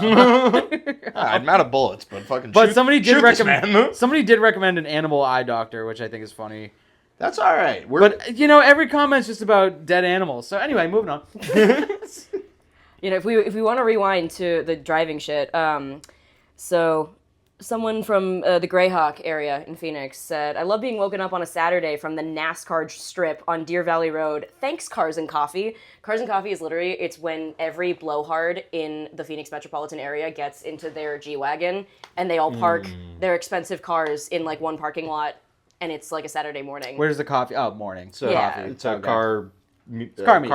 I'm out of bullets, but fucking But shoot, somebody did shoot this recommend man. somebody did recommend an animal eye doctor, which I think is funny. That's all right. But you know, every comment's just about dead animals. So anyway, moving on. You know, if we want to rewind to the driving shit, so someone from the Greyhawk area in Phoenix said, "I love being woken up on a Saturday from the NASCAR strip on Deer Valley Road. Thanks, Cars and Coffee." Cars and Coffee is literally, it's when every blowhard in the Phoenix metropolitan area gets into their G-Wagon and they all park their expensive cars in like one parking lot, and it's like a Saturday morning. Where's the coffee? Oh, morning. So Yeah. Coffee. it's a Okay. car car meet.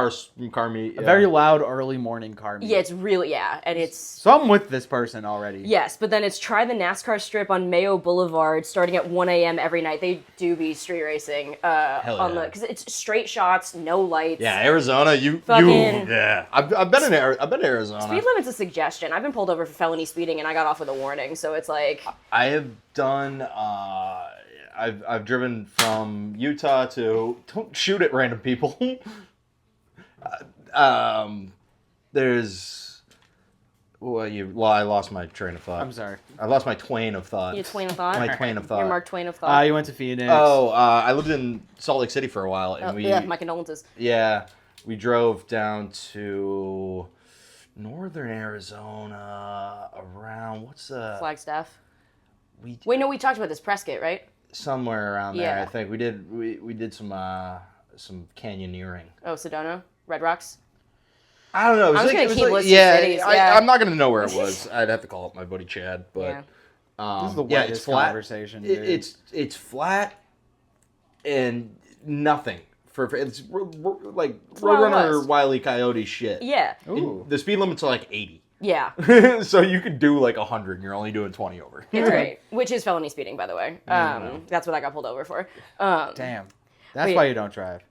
Car meet. A very loud early morning car meet. Yeah, it's really, and it's... So I'm with this person already. Yes, but then it's try the NASCAR strip on Mayo Boulevard starting at 1 a.m. every night. They do be street racing because it's straight shots, no lights. Yeah, Arizona, yeah. I've been in Arizona. Speed limit's a suggestion. I've been pulled over for felony speeding and I got off with a warning, so it's like... I have done... I've driven from Utah to... Don't shoot at random people. There's... I lost my train of thought. I'm sorry. I lost my twain of thought. Your twain of thought? My twain of thought. Your Mark Twain of thought? You went to Phoenix. I lived in Salt Lake City for a while. And yeah, my condolences. Yeah, we drove down to northern Arizona around... What's the... Flagstaff. Wait, no, we talked about this. Prescott, right? Somewhere around there, Yeah. I think. We did some canyoneering. Oh, Sedona? Red Rocks? I don't know. I'm just going to keep listing cities. I'm not going to know where it was. I'd have to call up my buddy Chad. But This is the it's whitest flat. conversation, dude. It's flat and nothing. It's like Roadrunner Wile E. Coyote shit. Yeah. Ooh. The speed limit's are like 80. Yeah. So you could do like 100 and you're only doing 20 over. It's great. Which is felony speeding, by the way. That's what I got pulled over for. Damn. That's why you don't drive.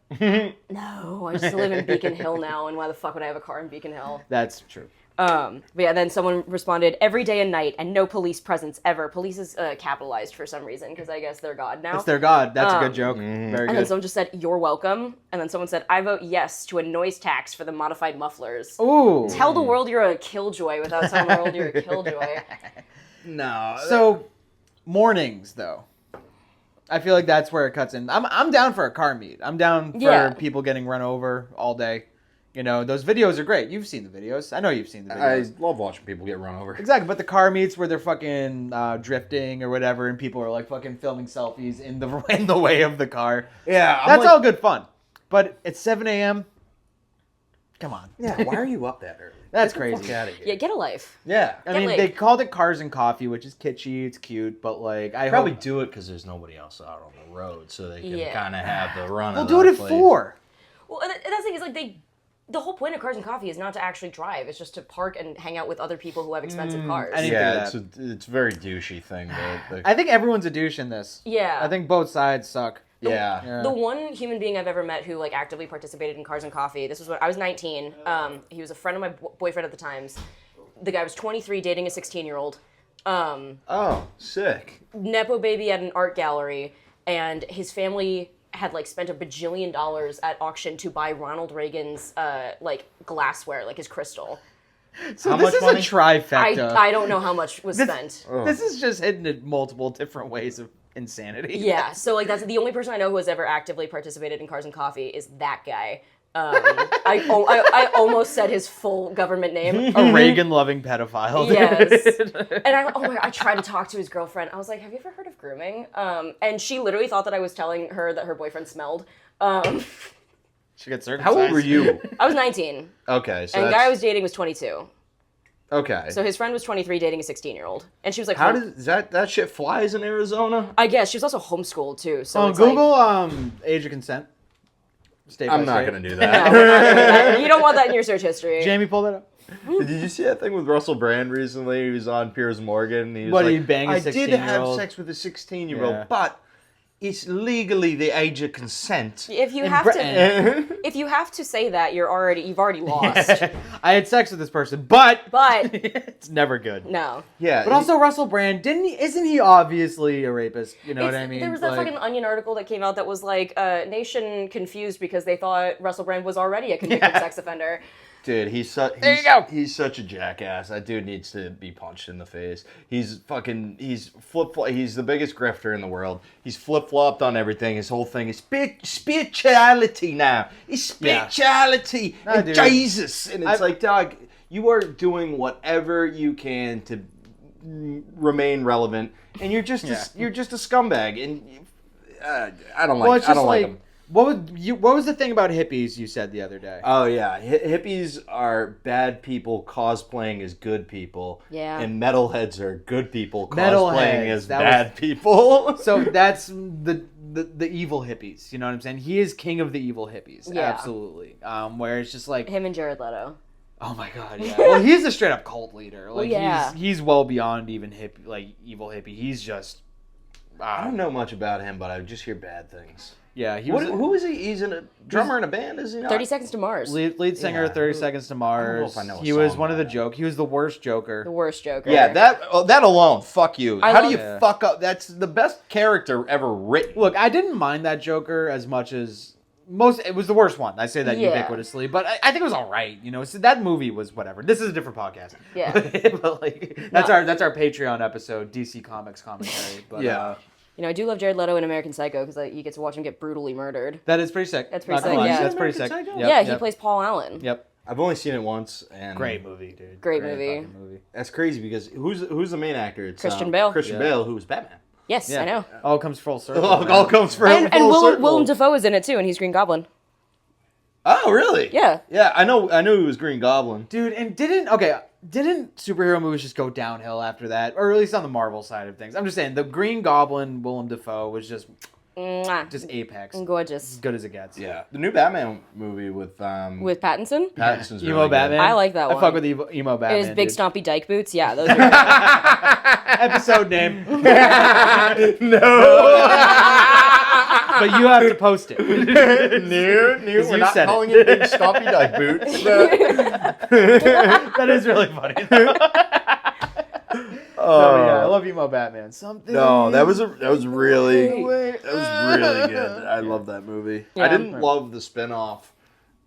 No, I just live in Beacon Hill now, and why the fuck would I have a car in Beacon Hill? That's true. But yeah, then someone responded, every day and night, and no police presence ever. Police is capitalized for some reason, because I guess they're God now. It's their God. That's a good joke. Very And good. then someone just said, you're welcome. And then someone said, I vote yes to a noise tax for the modified mufflers. Ooh. Tell the world you're a killjoy without telling the world you're a killjoy. No. So, mornings, though. I feel like that's where it cuts in. I'm down for a car meet. I'm down for people getting run over all day. You know, those videos are great. You've seen the videos. I know you've seen the videos. I love watching people get run over. Exactly, but the car meets where they're fucking drifting or whatever, and people are like fucking filming selfies in the way of the car. Yeah, That's all good fun. But at 7 a.m., come on. Yeah, why are you up that early? That's Get the crazy. fuck outta here. Yeah, get a life. Yeah. I mean, like- they called it Cars and Coffee, which is kitschy, it's cute, but like, I Probably hope... do it because there's nobody else out on the road, so they can Yeah. kind of have the run. We'll of do it the at place. 4. Well, and that's the thing is, like, the whole point of Cars and Coffee is not to actually drive. It's just to park and hang out with other people who have expensive cars. I didn't Yeah, do that. it's a very douchey thing. I think everyone's a douche in this. Yeah. I think both sides suck. yeah. The one human being I've ever met who like actively participated in Cars and Coffee. This was when I was 19. He was a friend of my boyfriend at the times. The guy was 23, dating a 16-year-old. Oh, sick. Nepo baby at an art gallery, and his family had like spent $1 bajillion at auction to buy Ronald Reagan's like glassware, like his crystal. So How this much is money? a trifecta. I don't know how much was spent. This is just hidden in multiple different ways of insanity. Yeah, so like that's the only person I know who has ever actively participated in Cars and Coffee is that guy. I almost said his full government name. A Reagan-loving pedophile. Yes. And I tried to talk to his girlfriend. I was like, have you ever heard of grooming? And she literally thought that I was telling her that her boyfriend smelled. She got circumcised. How old were you? I was 19. Okay, so And the guy I was dating was 22. okay. So his friend was 23 dating a 16-year-old. And she was like, How does that shit flies in Arizona? I guess. She was also homeschooled, too. So Oh, it's like- Google age of consent. State by I'm not state. gonna do No, that. we're not doing that. You don't want that in your search history. Jamie, pull that up. Did you see that thing with Russell Brand recently? He was on Piers Morgan. He was What, like, he banged a I did have 16-year-old? sex with a 16-year-old, Yeah. but it's legally the age of consent. If you In have Britain. to, if you have to say that, you've already lost. I had sex with this person, but But it's never good. no. Yeah, But also Russell Brand, isn't he obviously a rapist? You know what I mean? There was that Like- fucking Onion article that came out that was like, nation confused because they thought Russell Brand was already a convicted sex offender. dude, he's you go. He's such a jackass. That dude needs to be punched in the face. He's the biggest grifter in the world. He's flip-flopped on everything. His whole thing is spirituality now. It's spirituality No, and dude. Jesus. And it's like, dog, you are doing whatever you can to remain relevant, and you're just you're just a scumbag. And I don't like. it's I don't just like like him. what was the thing about hippies you said the other day? Oh yeah, hippies are bad people cosplaying as good people. Yeah. And metalheads are good people cosplaying Metalheads, as that bad people. So that's the the evil hippies. You know what I'm saying? He is king of the evil hippies. Yeah. Absolutely. Where it's just like Him and Jared Leto. oh my god, yeah. Well, he's a straight up cult leader. Like yeah. he's well beyond even evil hippie. He's just I don't know much about him, but I just hear bad things. yeah. He was Who is he? He's in a drummer in a band, is he not? 30 Seconds to Mars. lead singer of 30 Seconds to Mars. if I know a He was song one of the by that. joke. He was the worst Joker. The worst Joker. Yeah, that alone, fuck you. I How do love- you Yeah. fuck up? That's the best character ever written. Look, I didn't mind that Joker as much as it was the worst one. I say that Yeah. ubiquitously, but I think it was all right. You know, so that movie was whatever. This is a different podcast. Yeah. but like that's our Patreon episode, DC Comics commentary. But Yeah. You know, I do love Jared Leto in American Psycho because you get to watch him get brutally murdered. that is pretty sick. That's pretty Not gonna sick, lie. yeah. That's pretty sick. American Yep, yeah, he yep, plays Paul Allen. Yep. I've only seen it once, and Great movie, dude. Great movie. fucking movie. That's crazy because who's the main actor? It's Christian Bale. Christian Yeah. Bale, who was Batman. Yes, Yeah. I know. All comes full circle. All comes from And full circle. Willem Dafoe is in it too, and he's Green Goblin. Oh, really? Yeah. Yeah, I knew he was Green Goblin. Dude, and didn't superhero movies just go downhill after that, or at least on the Marvel side of things? I'm just saying the Green Goblin, Willem Dafoe was just Mwah. apex, Gorgeous. as good as it gets. Yeah, the new Batman movie with With Pattinson? Pattinson's Emo really good. Batman. I like that I one. fuck with emo Batman. His big dude. stompy dyke boots. Yeah, those are Episode name, No, but you have to post it. new. you We're not said it. calling it big stompy dyke boots. That is really funny. Oh yeah, I love emo Batman. Something. No, that was really Wait. good. I love that movie. I Yeah. didn't love the spinoff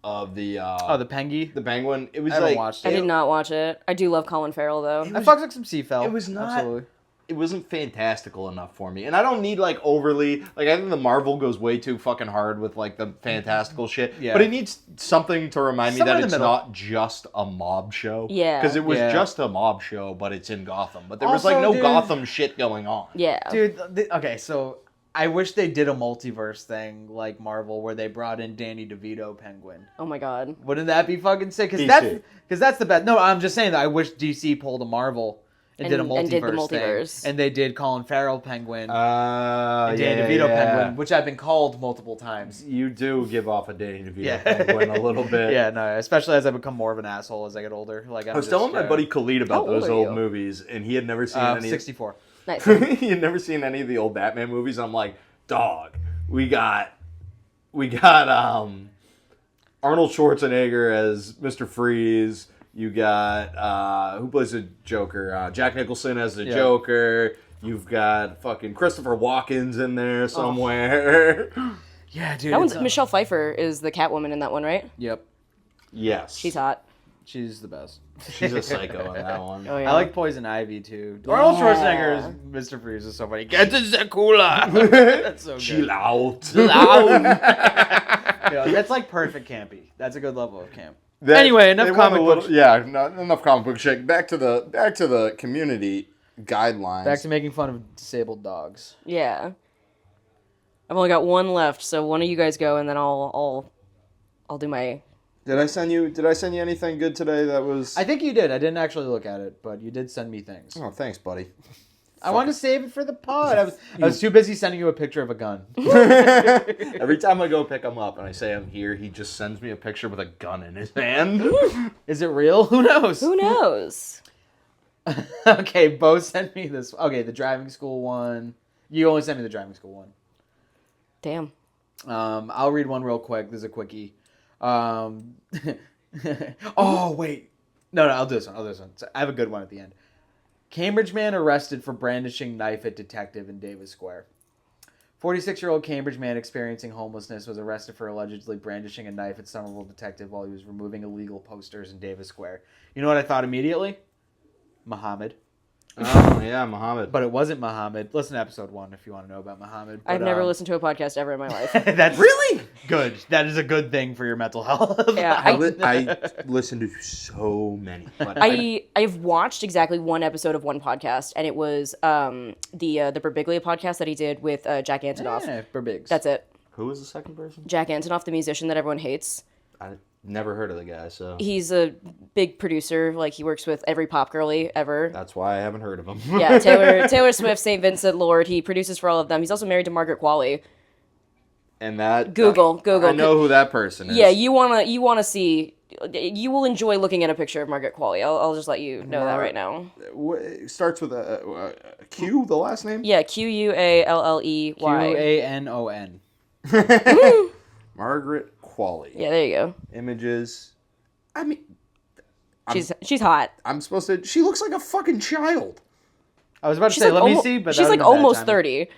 of the the Pengy. the Penguin. It was I haven't like watched I it. did not watch it. I do love Colin Farrell though. I fucked with some Seafell. it was not- Absolutely. it wasn't fantastical enough for me. And I don't need like overly like I think the Marvel goes way too fucking hard with like the fantastical shit. Yeah. But it needs something to remind Somewhere me in that the it's middle. not just a mob show. Yeah. Because it was Yeah. just a mob show, but it's in Gotham. But there was Also, like no dude- Gotham shit going on. Yeah. Dude, okay, so I wish they did a multiverse thing like Marvel where they brought in Danny DeVito Penguin. Oh my god. Wouldn't that be fucking sick? Because DC. that's the best. No, I'm just saying that I wish DC pulled a Marvel and did a multiverse, And did the multiverse. thing. And they did Colin Farrell Penguin And and Danny DeVito Penguin, which I've been called multiple times. You do give off a Danny DeVito Yeah. Penguin a little bit. Yeah, no, especially as I become more of an asshole as I get older. Like I was telling my buddy Khalid about How old those are old you? movies, and he had never seen any. 64. Nice. He had never seen any of the old Batman movies. I'm like, dog, we got Arnold Schwarzenegger as Mr. Freeze. You got who plays the Joker? Jack Nicholson as the Yeah. Joker. You've got fucking Christopher Walken's in there somewhere. Yeah, dude. That one's it's, Michelle Pfeiffer is the Catwoman in that one, right? Yep, Yes, She's hot. she's the best. She's a psycho in that one. Oh yeah. I like Poison Ivy too. Arnold Schwarzenegger as Mr. Freeze is so funny. Get to the cooler. That's so good. Chill out. Loud. Yeah, that's like perfect campy. That's a good level of camp. That- Anyway, enough they went comic a little- books. Yeah, not enough comic book shit. Back to the community guidelines. Back to making fun of disabled dogs. Yeah. I've only got one left, so one of you guys go, and then I'll do my. Did I send you anything good today? That was. I think you did. I didn't actually look at it, but you did send me things. Oh, thanks, buddy. I wanted to save it for the pod. I was too busy sending you a picture of a gun. Every time I go pick him up and I say I'm here, he just sends me a picture with a gun in his hand. Is it real? Who knows? Who knows? Okay, Bo sent me this. Okay, the driving school one. You only sent me the driving school one. Damn. I'll read one real quick. This is a quickie. Oh, wait. No, I'll do this one. So I have a good one at the end. Cambridge man arrested for brandishing knife at detective in Davis Square. 46-year-old Cambridge man experiencing homelessness was arrested for allegedly brandishing a knife at Somerville detective while he was removing illegal posters in Davis Square. You know what I thought immediately? Muhammad. Oh yeah, Muhammad. But it wasn't Muhammad. Listen to episode 1 if you want to know about Muhammad. I've But, never listened to a podcast ever in my life. That's really good. That is a good thing for your mental health. Yeah, I listened to so many. But I've watched exactly one episode of one podcast, and it was the Birbiglia podcast that he did with Jack Antonoff. Yeah, for bigs. That's it. who was the second person? Jack Antonoff, the musician that everyone hates. I never heard of the guy, so He's a big producer. Like, he works with every pop girly ever. that's why I haven't heard of him. Yeah, Taylor Swift, St. Vincent, Lord. He produces for all of them. He's also married to Margaret Qualley. And that Google. I know who that person is. Yeah, you wanna see. You will enjoy looking at a picture of Margaret Qualley. I'll just let you know that right now. Starts with a Q. The last name. Yeah, Qualley. QANON. Margaret Qualley. Yeah, there you go. Images. I mean, She's hot. I'm supposed to. She looks like a fucking child. I was about to She's say, like let me see, but she's that like would've been bad almost timing. 30.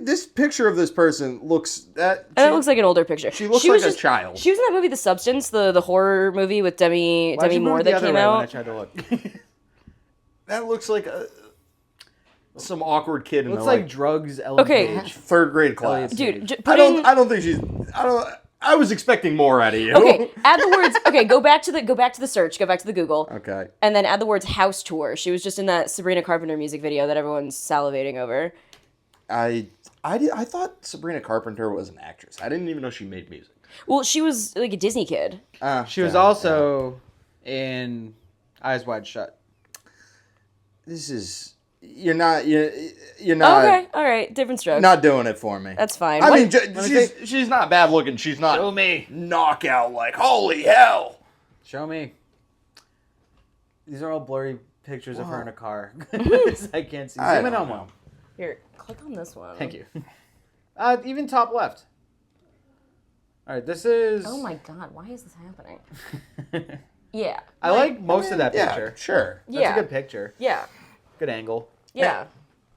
This picture of this person looks that. And it looks like an older picture. She looks was like a child. She was in that movie, The Substance, the horror movie with Demi Why'd you move Moore the that other came way when I out. tried to look? That looks like some awkward kid in Looks the like drugs. Okay. third grade class. Dude, I don't think she's. I was expecting more out of you. Okay, add the words. Okay, go back to the search. Go back to the Google. Okay. And then add the words house tour. She was just in that Sabrina Carpenter music video that everyone's salivating over. I thought Sabrina Carpenter was an actress. I didn't even know she made music. Well, she was like a Disney kid. She was also in Eyes Wide Shut. This is you're not. Okay, all right, different strokes. Not doing it for me. That's fine. I What- mean, she's not bad looking. She's not. Show me. Knockout like holy hell. Show me. These are all blurry pictures of her in a car. I can't see. I Zoom in don't on know. one. Here, click on this one. Thank you. Even top left. All right, this is. Oh my god, why is this happening? Yeah. I like most of that Yeah, picture. sure. That's Yeah. a good picture. Yeah. Good angle. Yeah.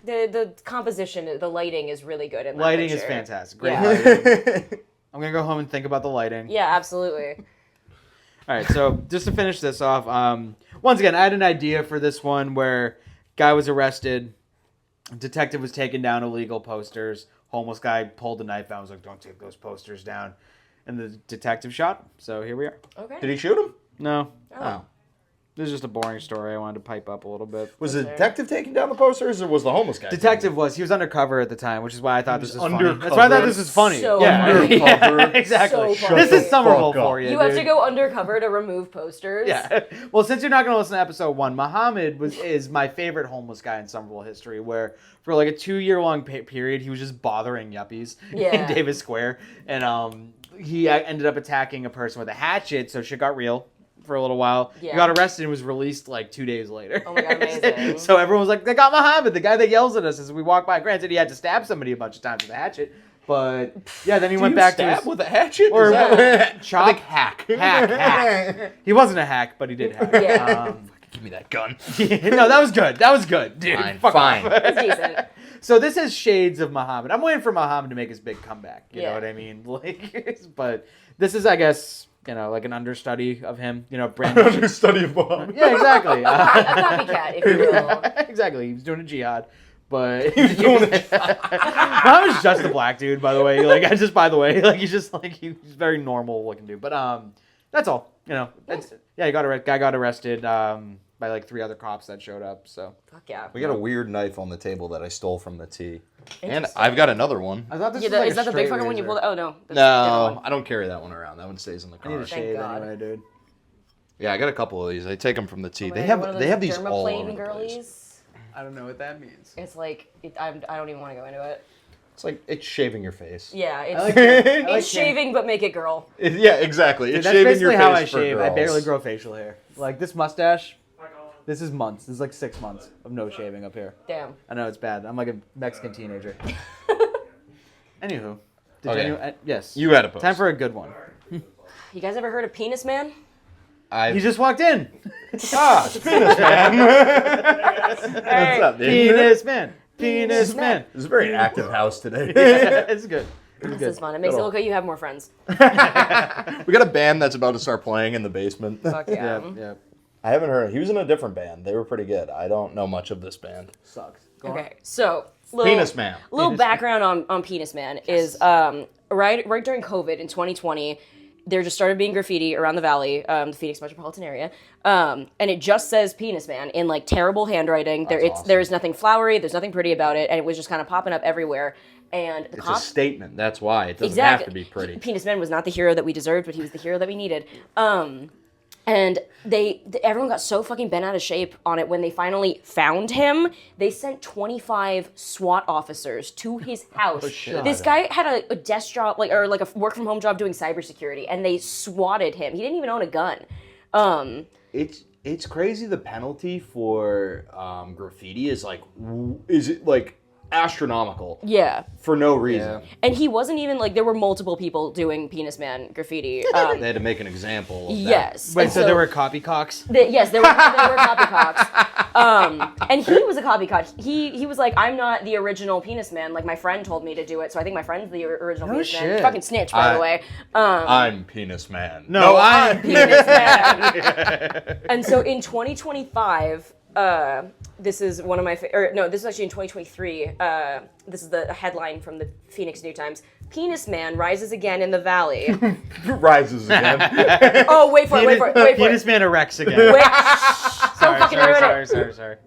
The composition, the lighting is really good in that Lighting is picture. fantastic. Great Yeah. lighting. I'm gonna go home and think about the lighting. Yeah, absolutely. All right, so just to finish this off, once again, I had an idea for this one where guy was arrested, detective was taking down illegal posters, homeless guy pulled a knife out, was like, "Don't take those posters down," and the detective shot him. So here we are. Okay. Did he shoot him? No, Oh. this is just a boring story. I wanted to pipe up a little bit. Was the detective taking down the posters, or was the homeless guy? Detective he was undercover at the time, which is why I thought this was funny. undercover. That's why I thought this was funny. So yeah, funny. yeah, exactly. So funny. This is Shut the Somerville fuck up. for you. You have dude. to go undercover to remove posters. Yeah. Well, since you're not going to listen to episode 1, Muhammad is my favorite homeless guy in Somerville history, where for like a 2-year-long period, he was just bothering yuppies Yeah. in Davis Square. And he ended up attacking a person with a hatchet, so shit got real for a little while. Yeah. He got arrested and was released like 2 days later. Oh my God, amazing. So everyone was like, they got Muhammad, the guy that yells at us as we walk by. Granted, he had to stab somebody a bunch of times with a hatchet. But yeah, then he went back to his... with a hatchet? Or chop? I think hack. He wasn't a hack, but he did hack. Yeah. Give me that gun. No, that was good. That was good, dude. Fine, Fuck fine. off. It's decent. So this has shades of Muhammad. I'm waiting for Muhammad to make his big comeback. You know Yeah. what I mean? Like, but this is, I guess, like an understudy of him. Brandon. Understudy of Muhammad. Yeah, exactly. A copycat, if you will. Exactly. He was doing a jihad. But Muhammad's just a black dude, by the way. He's just like he's very normal looking dude. But that's all. Guy got arrested by like 3 other cops that showed up. So Fuck yeah. We got a weird knife on the table that I stole from the tea. And Interesting. I've got another one. I thought this Yeah, was like is that the big fucking one you pulled? Oh, no. That's the No, different one. I don't carry that one around. That one stays in the I need car. to shave God. anyway, dude. Yeah, I got a couple of these. I take them from the tea. Oh, They one of have those these all dermaplane over the place. girlies. I don't know what that means. It's like, I don't even want to go into it. It's like it's shaving your face. Yeah, it's, like that. I like it's shaving, but make it girl. Yeah, exactly. Dude, It's that's shaving your basically face how I for shave. I girls. barely grow facial hair. Like this mustache, this is months. This is like 6 months of no shaving up here. Damn. I know it's bad. I'm like a Mexican teenager. Anywho, Okay. yes. You had a post. Time for a good one. You guys ever heard of Penis Man? He just walked in. it's penis man. What's up, dude? Penis man. Penis man. This is a very active house today. It's good. This is fun. It makes it look like you have more friends. We got a band that's about to start playing in the basement. Fuck yeah. Yeah. I haven't heard. He was in a different band. They were pretty good. I don't know much of this band. Sucks. Go on. Okay, so Penis Man. Little background on Penis Man is right during COVID in 2020, there just started being graffiti around the valley, the Phoenix metropolitan area, and it just says Penis Man in like terrible handwriting. Awesome. There's nothing flowery, there's nothing pretty about it, and it was just kind of popping up everywhere. And the It's cop, a statement. That's why. It doesn't exactly, have to be pretty. Penis Man was not the hero that we deserved, but he was the hero that we needed. And everyone got so fucking bent out of shape on it when they finally found him. They sent 25 SWAT officers to his house. Oh, shit. This guy had a desk job, like a work from home job doing cybersecurity, and they swatted him. He didn't even own a gun. It's crazy. The penalty for graffiti is astronomical. Yeah. For no reason. Yeah. And he wasn't even there were multiple people doing Penis Man graffiti. They had to make an example of that. Yes. Wait, And so there were copycocks? Yes, there were copycocks. And he was a copycat. He was like, I'm not the original Penis Man. Like, my friend told me to do it, so I think my friend's the original Penis Man. shit. Fucking snitch, by the way. I'm Penis Man. No, I'm Penis Man. And so in 2025, this is one of my this is actually in 2023. This is the headline from the Phoenix New Times. Penis Man rises again in the valley. Rises again. Oh, wait for it. Penis Man erects again. Wait. Don't fucking ruin it. Sorry.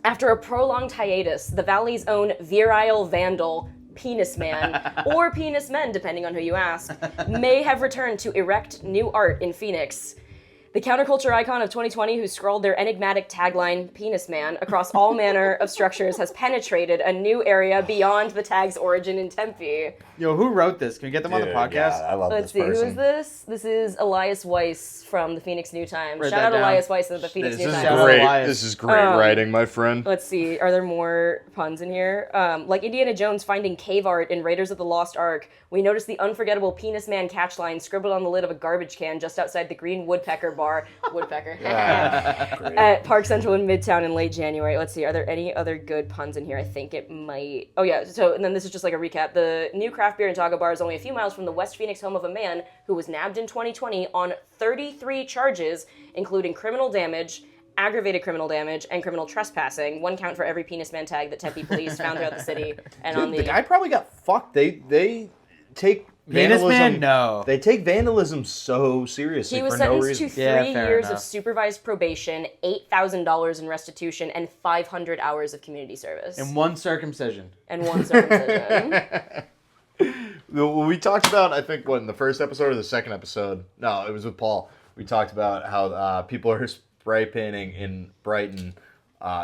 After a prolonged hiatus, the valley's own virile vandal, Penis Man, or Penis Men, depending on who you ask, may have returned to erect new art in Phoenix. The counterculture icon of 2020 who scrolled their enigmatic tagline, Penis Man, across all manner of structures has penetrated a new area beyond the tag's origin in Tempe. Yo, who wrote this? Can we get them on the podcast? Yeah, I love Let's this see, person. who is this? This is Elias Weiss from the Phoenix New Times. Write Shout that out down. Elias Weiss of the Phoenix This New is Times. Shout out great. Elias. This is great writing, my friend. Let's see, are there more puns in here? Like Indiana Jones finding cave art in Raiders of the Lost Ark, we noticed the unforgettable Penis Man catchline scribbled on the lid of a garbage can just outside the Green Woodpecker Bar. Woodpecker. At Park Central in Midtown in late January. Let's see, are there any other good puns in here? I think it might. Oh yeah, so and then this is just like a recap. The new craft beer and taco bar is only a few miles from the West Phoenix home of a man who was nabbed in 2020 on 33 charges, including criminal damage, aggravated criminal damage, and criminal trespassing. One count for every Penis Man tag that Tempe police found throughout the city. And on The guy probably got fucked. They take Penis vandalism. Man? No. They take vandalism so seriously he was for no sentenced reason. to 3 Yeah, fair years enough. of supervised probation, $8,000 in restitution, and 500 hours of community service. And one circumcision. And one circumcision. We talked about, I think, in the first episode or the second episode? No, it was with Paul. We talked about how people are spray painting in Brighton,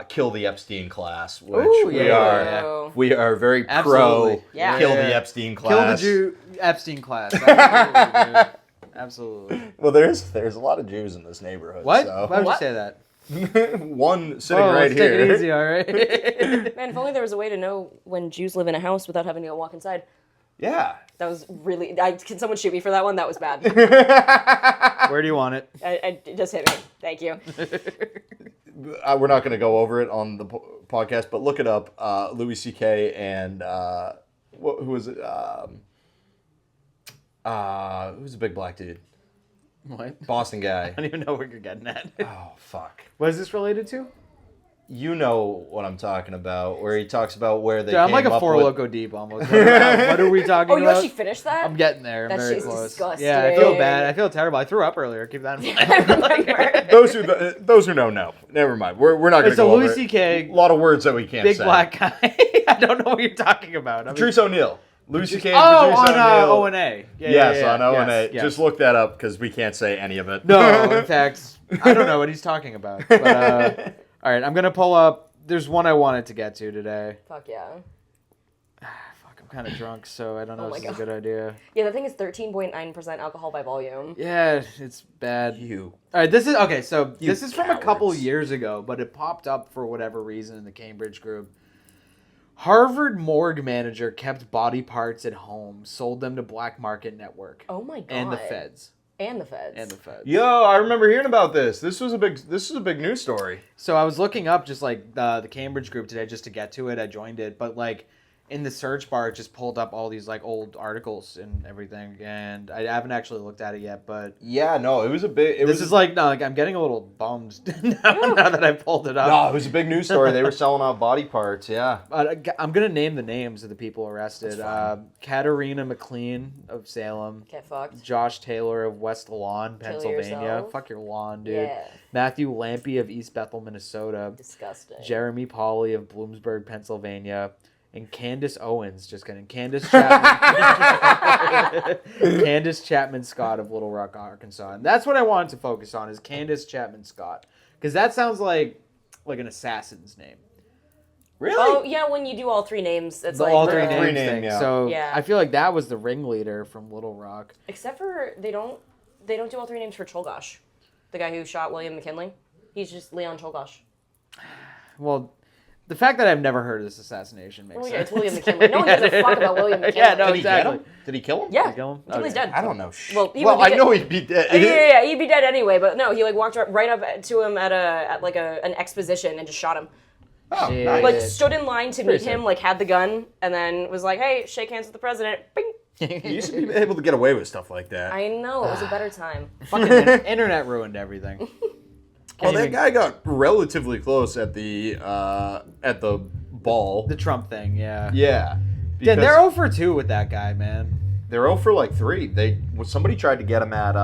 kill the Epstein class, which Ooh, we are very Absolutely. pro Yeah. kill Yeah. the Epstein Kill class. the Jew Epstein class. Absolutely, dude. Absolutely. Well, there's a lot of Jews in this neighborhood. What? So. Why would you What? say that? One sitting Whoa, right let's here. Take it easy, all right? Man, if only there was a way to know when Jews live in a house without having to go walk inside. Yeah. That was really... can someone shoot me for that one? That was bad. Where do you want it? It just hit me. Thank you. We're not going to go over it on the podcast, but look it up. Louis C.K. and who was it? Who's the big black dude? What? Boston guy. I don't even know what you're getting at. Oh, fuck. What is this related to? You know what I'm talking about, where he talks about where they Dude, I'm came like a up Four with... Loco deep almost. What are we talking Oh, you about? actually finished that? I'm getting there. I'm That very shit's close. disgusting. Yeah, I feel bad. I feel terrible. I threw up earlier. Keep that in mind. Those who know. Never mind. We're not going to It's a go over Louis it. C.K. A lot of words that we can't big say. black guy. I don't know what you're talking about. I mean, Patrice O'Neill. Louis C.K. and oh, Patrice on O'Neill. O&A. Yes, on O&A. Yes. Just look that up because we can't say any of it. No, in fact, I don't know what he's talking about. But, all right, I'm going to pull up. There's one I wanted to get to today. Fuck yeah. Fuck, I'm kind of drunk, so I don't know Oh if my this is a good idea. Yeah, the thing is 13.9% alcohol by volume. Yeah, it's bad. You. All right, this is okay. So You this is from a couple cowards. years ago, but it popped up for whatever reason in the Cambridge group. Harvard morgue manager kept body parts at home, sold them to black market network, Oh my god. and the feds. And the feds. And the feds. Yo, I remember hearing about this. This is a big news story. So I was looking up just like the Cambridge group today just to get to it. I joined it, but like in the search bar, it just pulled up all these like old articles and everything, and I haven't actually looked at it yet. But Yeah, no, it was a big. this is like no, like I'm getting a little bummed now that I pulled it up. No, it was a big news story. They were selling out body parts. Yeah. I'm gonna name the names of the people arrested. That's fine. Katarina McLean of Salem, Get fucked. Josh Taylor of West Lawn, Kill Pennsylvania. yourself. Fuck your lawn, dude. Yeah. Matthew Lampy of East Bethel, Minnesota. Disgusting. Jeremy Pauley of Bloomsburg, Pennsylvania. And Candace Owens, just kidding. Candace Chapman. Candace Chapman Scott of Little Rock, Arkansas. And that's what I wanted to focus on is Candace Chapman Scott. Because that sounds like an assassin's name. Really? Oh, yeah, when you do all three names, it's The like... all three the- names name, thing. yeah. So Yeah. I feel like that was the ringleader from Little Rock. Except for they don't do all three names for Cholgosh, the guy who shot William McKinley. He's just Leon Cholgosh. Well, the fact that I've never heard of this assassination makes Well, sense. yeah, it's William McKinley. No one gives a fuck about William McKinley. Yeah, no, Did he get exactly. him? Did he kill him? Yeah, Did he kill him? McKinley's Okay. dead. I don't know. Well, he well would be I dead. know he'd be dead. Yeah, he'd be dead anyway. But no, he like walked right up to him at an exposition and just shot him. Oh, Shit. nice. Like stood in line to meet Pretty him, sick. like had the gun, and then was like, "Hey, shake hands with the president." Bing. You used to be able to get away with stuff like that. I know it was a better time. Fucking internet ruined everything. Well, that even- guy got relatively close at the ball. The Trump thing, yeah. Yeah. Yeah, because they're 0 for 2 with that guy, man. they're 0 for like 3. Somebody tried to get him at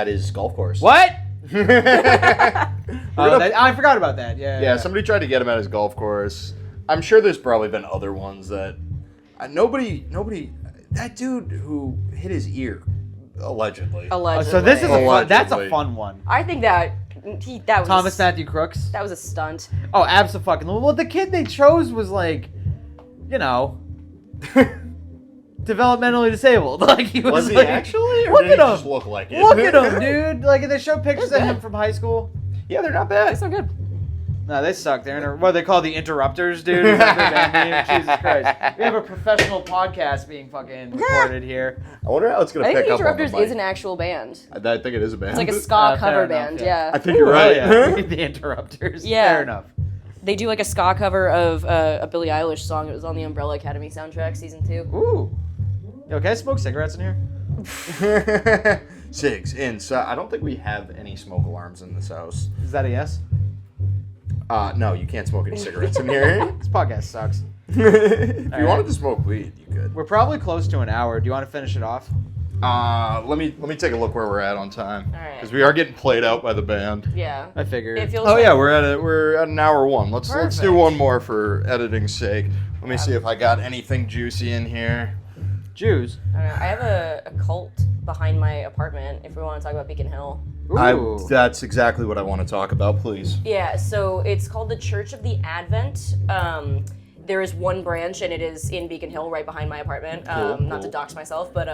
his golf course. What? gonna- I forgot about that. Yeah. Yeah, somebody tried to get him at his golf course. I'm sure there's probably been other ones that nobody. That dude who hit his ear, allegedly. Allegedly. So this is that's a Allegedly. fun one. I think that was Thomas Matthew Crooks. That was a stunt. Oh, absolutely. Well, the kid they chose was like, developmentally disabled. Like he was. Was he like, actually? Or Look did at he him. just look like it? Look at him, dude. Like they show pictures They're of him good. from high school. Yeah, they're not bad. It's so good. No, they suck. They're what they call the interrupters, dude. Is that their band name? Jesus Christ. We have a professional podcast being fucking recorded here. I wonder how it's gonna I think pick up on the Interrupters mic. is an actual band. I think it is a band. It's like a fair ska cover enough, band. yeah. Yeah. I think you're Oh, right. yeah. The interrupters. Yeah. Fair enough. They do like a ska cover of a Billie Eilish song. It was on the Umbrella Academy soundtrack, season 2. Ooh. Yo, can I smoke cigarettes in here? Cigs inside. I don't think we have any smoke alarms in this house. Is that a yes? No, you can't smoke any cigarettes in here. This podcast sucks. If you wanted to smoke weed, you could. We're probably close to an hour. Do you want to finish it off? Let me take a look where we're at on time, All right. because we are getting played out by the band. Yeah. I figured. It feels Oh like, yeah, we're at an hour 1. Let's do Perfect. one more for editing's sake. Let me see if I got anything juicy in here. Jews. I don't know. I have a cult behind my apartment. If we want to talk about Beacon Hill. Ooh. That's exactly what I want to talk about, please. Yeah, so it's called the Church of the Advent. There is one branch, and it is in Beacon Hill, right behind my apartment. Not to cool. dox myself, but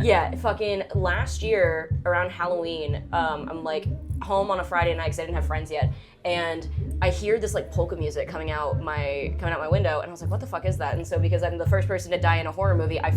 yeah, fucking last year around Halloween, I'm like home on a Friday night because I didn't have friends yet, and I hear this like polka music coming out my window, and I was like, what the fuck is that? And so because I'm the first person to die in a horror movie, I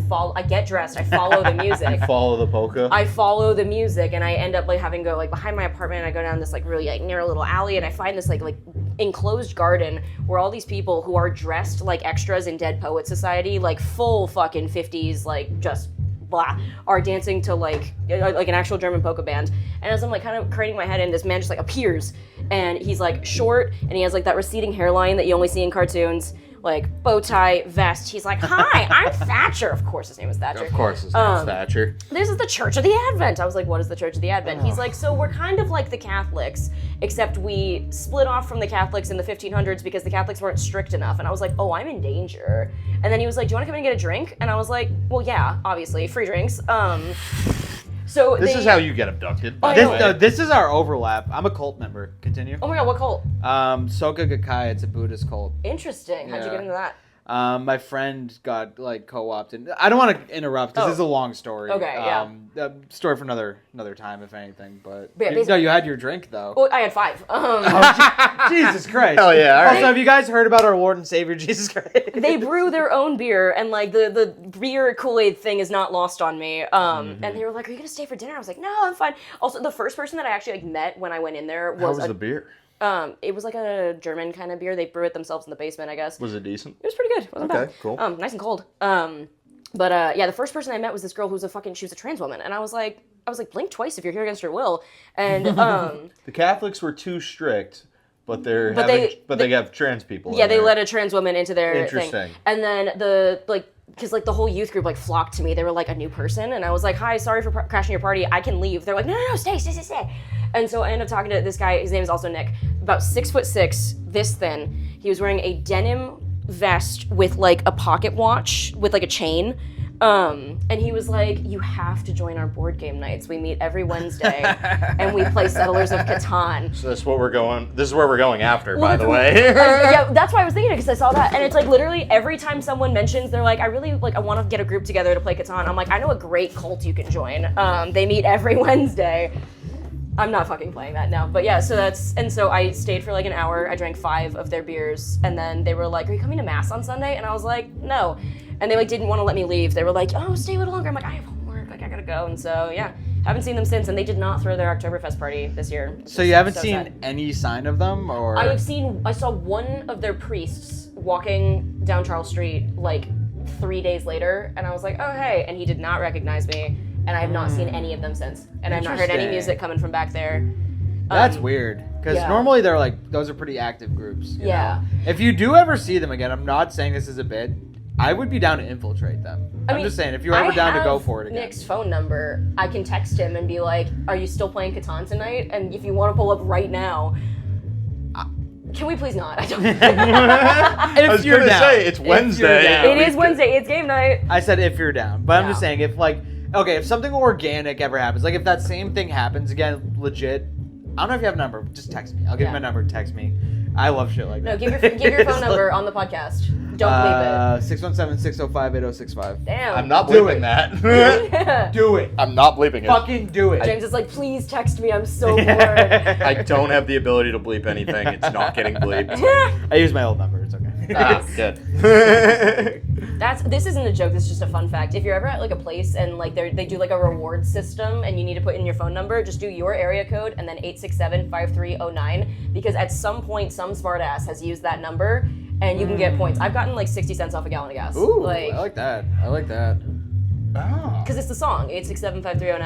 get dressed, I follow the music. Follow the polka. I follow the music, and I end up like having to go like behind my apartment, and I go down this like really like narrow little alley, and I find this like enclosed garden where all these people who are dressed like extras in Dead Poet Society, like full fucking 50s, like just blah, are dancing to like an actual German polka band. And as I'm like kind of craning my head in, this man just like appears, and he's like short, and he has like that receding hairline that you only see in cartoons, like bow tie, vest. He's like, hi, I'm Thatcher. Of course his name is Thatcher. Of course, his name's Thatcher. This is the Church of the Advent. I was like, what is the Church of the Advent? He's like, so we're kind of like the Catholics, except we split off from the Catholics in the 1500s because the Catholics weren't strict enough. And I was like, oh, I'm in danger. And then he was like, do you want to come in and get a drink? And I was like, well, yeah, obviously, free drinks. So This is how you get abducted. By This- the way. No, this is our overlap. I'm a cult member. Continue. Oh my god, what cult? Soka Gakkai. It's a Buddhist cult. Interesting. How'd you Yeah. get into that? My friend got like co-opted. I don't want to interrupt because this is a long story. Okay, yeah. A story for another time, if anything. But Yeah, no, you had your drink though. Well, I had 5. Jesus Christ! Hell yeah, all right. Also, have you guys heard about our Lord and Savior Jesus Christ? They brew their own beer, and like the beer Kool-Aid thing is not lost on me. And they were like, "Are you gonna stay for dinner?" I was like, "No, I'm fine." Also, the first person that I actually like met when I went in there How was was the beer? it was like a German kind of beer. They brew it themselves in the basement, I guess. Was it decent? It was pretty good. It wasn't Okay, bad. cool. Nice and cold. But yeah, the first person I met was this girl who was she was a trans woman, and I was like, blink twice if you're here against your will. And The Catholics were too strict, but they have trans people. yeah, in they there. let a trans woman into their Interesting. thing. And then because like the whole youth group like flocked to me. They were like a new person, and I was like, "Hi, sorry for crashing your party. I can leave." They're like, "No, stay." And so I ended up talking to this guy. His name is also Nick. About 6'6", this thin. He was wearing a denim vest with like a pocket watch with like a chain. And he was like, you have to join our board game nights. We meet every Wednesday and we play Settlers of Catan. So this is where we're going after, by the way. Yeah, that's why I was thinking it, because I saw that. And it's like literally every time someone mentions, they're like, I want to get a group together to play Catan. I'm like, I know a great cult you can join. They meet every Wednesday. I'm not fucking playing that now. But yeah, so I stayed for like an hour. I drank 5 of their beers. And then they were like, are you coming to Mass on Sunday? And I was like, no. And they like didn't want to let me leave. They were like, oh, stay a little longer. I'm like, I have homework. Like, I gotta go. And so, yeah, haven't seen them since. And they did not throw their Oktoberfest party this year. So you haven't so seen sad. any sign of them, or? I saw one of their priests walking down Charles Street like 3 days later. And I was like, oh, hey. And he did not recognize me. And I have not seen any of them since. And I've not heard any music coming from back there. That's weird, because yeah. normally they're like, those are pretty active groups. You Yeah. know? If you do ever see them again, I'm not saying this is a bit, I would be down to infiltrate them. I'm just saying, if you're ever down to go for it again. Nick's phone number. I can text him and be like, are you still playing Catan tonight? And if you want to pull up right now, can we please not? I don't. I was going to say, it's Wednesday. It is Wednesday. It's game night. I said if you're down, but I'm Yeah. just saying, if like, okay, if something organic ever happens, like if that same thing happens again, legit, I don't know if you have a number, just text me. I'll give you my number, text me. I love shit like No, that. give your phone number on the podcast. Don't bleep it. 617-605-8065. Damn. I'm not Do bleeping it. that. Do it. I'm not bleeping it. Fucking do it. James is like, please text me. I'm so bored. I don't have the ability to bleep anything. It's not getting bleeped. I use my old number. It's okay. Ah, good. This isn't a joke. This is just a fun fact. If you're ever at like a place and like they do like a reward system and you need to put in your phone number, just do your area code and then 867-5309, because at some point some smartass has used that number and you can get points. I've gotten like 60 cents off a gallon of gas. Ooh, I like that. I like that. Oh. Because it's the song, 867-5309.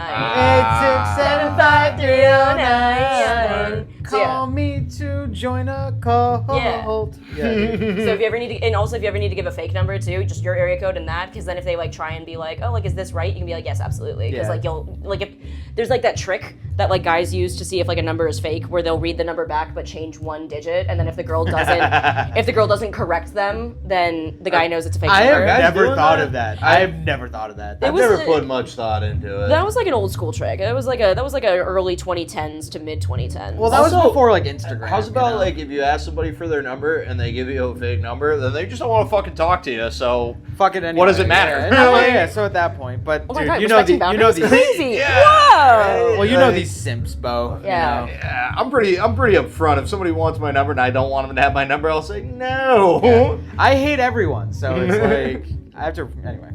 867-5309. So, yeah. Call me to join a cult. Yeah. Yeah, dude. So if you ever need to, and also if you ever need to give a fake number too, just your area code and that, because then if they like try and be like, oh, like, is this right? You can be like, yes, absolutely. Because Yeah. like you'll, like if, there's like that trick that like guys use to see if like a number is fake, where they'll read the number back but change one digit, and then if the girl doesn't correct them, then the guy knows it's a fake I number. have never doing thought that? of that. I have never thought of that. I've was never a- put much thought into it. That was like an old school trick. That was like a early 2010s to mid 2010s. Well, that was Also, before like Instagram. How's about you know? like if you ask somebody for their number and they give you a fake number, then they just don't want to fucking talk to you. So fuck it anyway. What does it matter? Yeah, so at that point, but oh my dude, god, you know respecting these. crazy. Yeah. Whoa. Well, you know these simps, Bo. Yeah. You know? yeah, I'm pretty upfront. If somebody wants my number and I don't want them to have my number, I'll say no. I hate everyone, so it's like I have to anyway.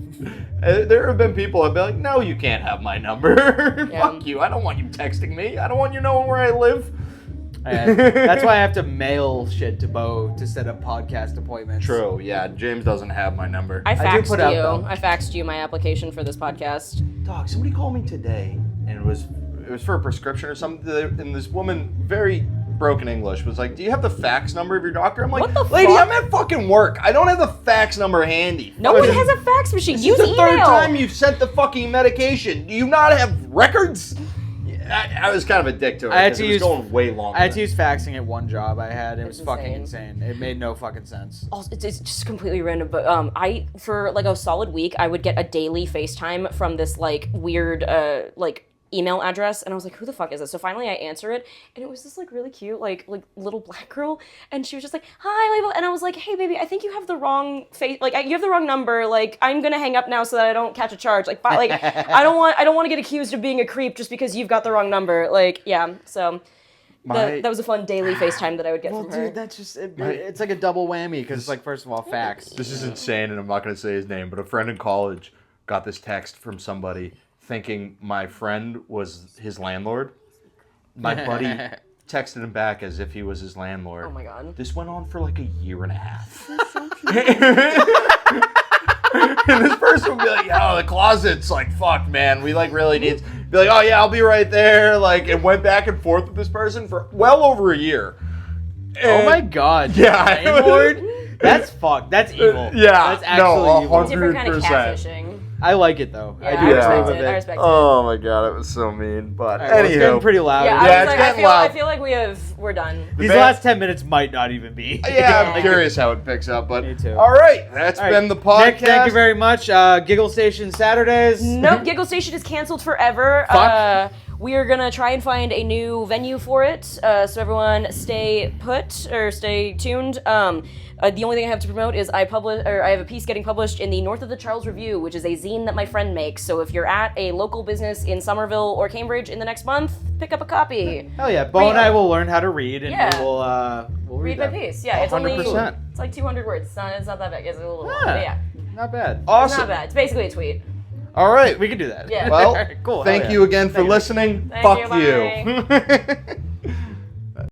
There have been people I've been like, no, you can't have my number. Yeah. Fuck you. I don't want you texting me. I don't want you knowing where I live. And that's why I have to mail shit to Bo to set up podcast appointments. True. Yeah, James doesn't have my number. I do faxed put out, you. though. I faxed you my application for this podcast. Dog, somebody called me today, and it was for a prescription or something. And this woman, very broken English, was like, "Do you have the fax number of your doctor?" I'm like, What the "Lady, fuck? I'm at fucking work. I don't have the fax number handy." No one has a fax machine. This Use is the email. third time you've sent the fucking medication. Do you not have records? I was kind of a dick to her. I had 'cause to it was use- going way longer. I had to use faxing at one job I had. It was It's fucking insane. insane. It made no fucking sense. Also, it's just completely random, but I for like a solid week I would get a daily FaceTime from this like weird like email address, and I was like, who the fuck is this? So finally I answer it, and it was this like really cute like little black girl, and she was just like, hi label, and I was like, hey baby, I think you have the wrong you have the wrong number, like I'm gonna hang up now so that I don't catch a charge, like bye, like I don't want to get accused of being a creep just because you've got the wrong number, like yeah, so that was a fun daily FaceTime that I would get Well, from her. dude, that's just it's like a double whammy because like first of all, fax. This is insane, and I'm not going to say his name, but a friend in college got this text from somebody thinking my friend was his landlord. My buddy texted him back as if he was his landlord. Oh my god. This went on for like a year and a half. And this person would be like, yo, the closet's like, fuck, man. We like really need to be like, oh yeah, I'll be right there. Like, and went back and forth with this person for well over a year. Oh my god. Yeah. Landlord? That's fucked. That's evil. Yeah. That's actually no, evil. 100%. Different kind of catfishing. I like it though. Yeah, I do I Yeah. respect approve it. of I it. respect it. Oh my god, it was so mean. But All right, well, it's getting anywho, pretty loud. Yeah, Yeah, I, was it's like, getting I loud. feel like we're done. These band- last 10 minutes might not even be. yeah, I'm Yeah. curious how it picks up. But Me too. all right, that's All right, been the podcast. Nick, thank you very much. Giggle Station Saturdays. Nope, Giggle Station is canceled forever. Fuck. We are gonna try and find a new venue for it, so everyone stay put or stay tuned. The only thing I have to promote is I have a piece getting published in the North of the Charles Review, which is a zine that my friend makes. So if you're at a local business in Somerville or Cambridge in the next month, pick up a copy. Hell yeah, Bo and I will learn how to read, and Yeah. we'll Read my that. piece. Yeah, it's only 100%. it's like 200 words. It's not that big. It's a little long. Ah. But yeah, Not bad. it's Awesome. not bad. It's basically a tweet. All right. We can do that. Yeah. Well, Cool. thank Hell you yeah. again for Thank you. listening. Thank Fuck you, bye. you.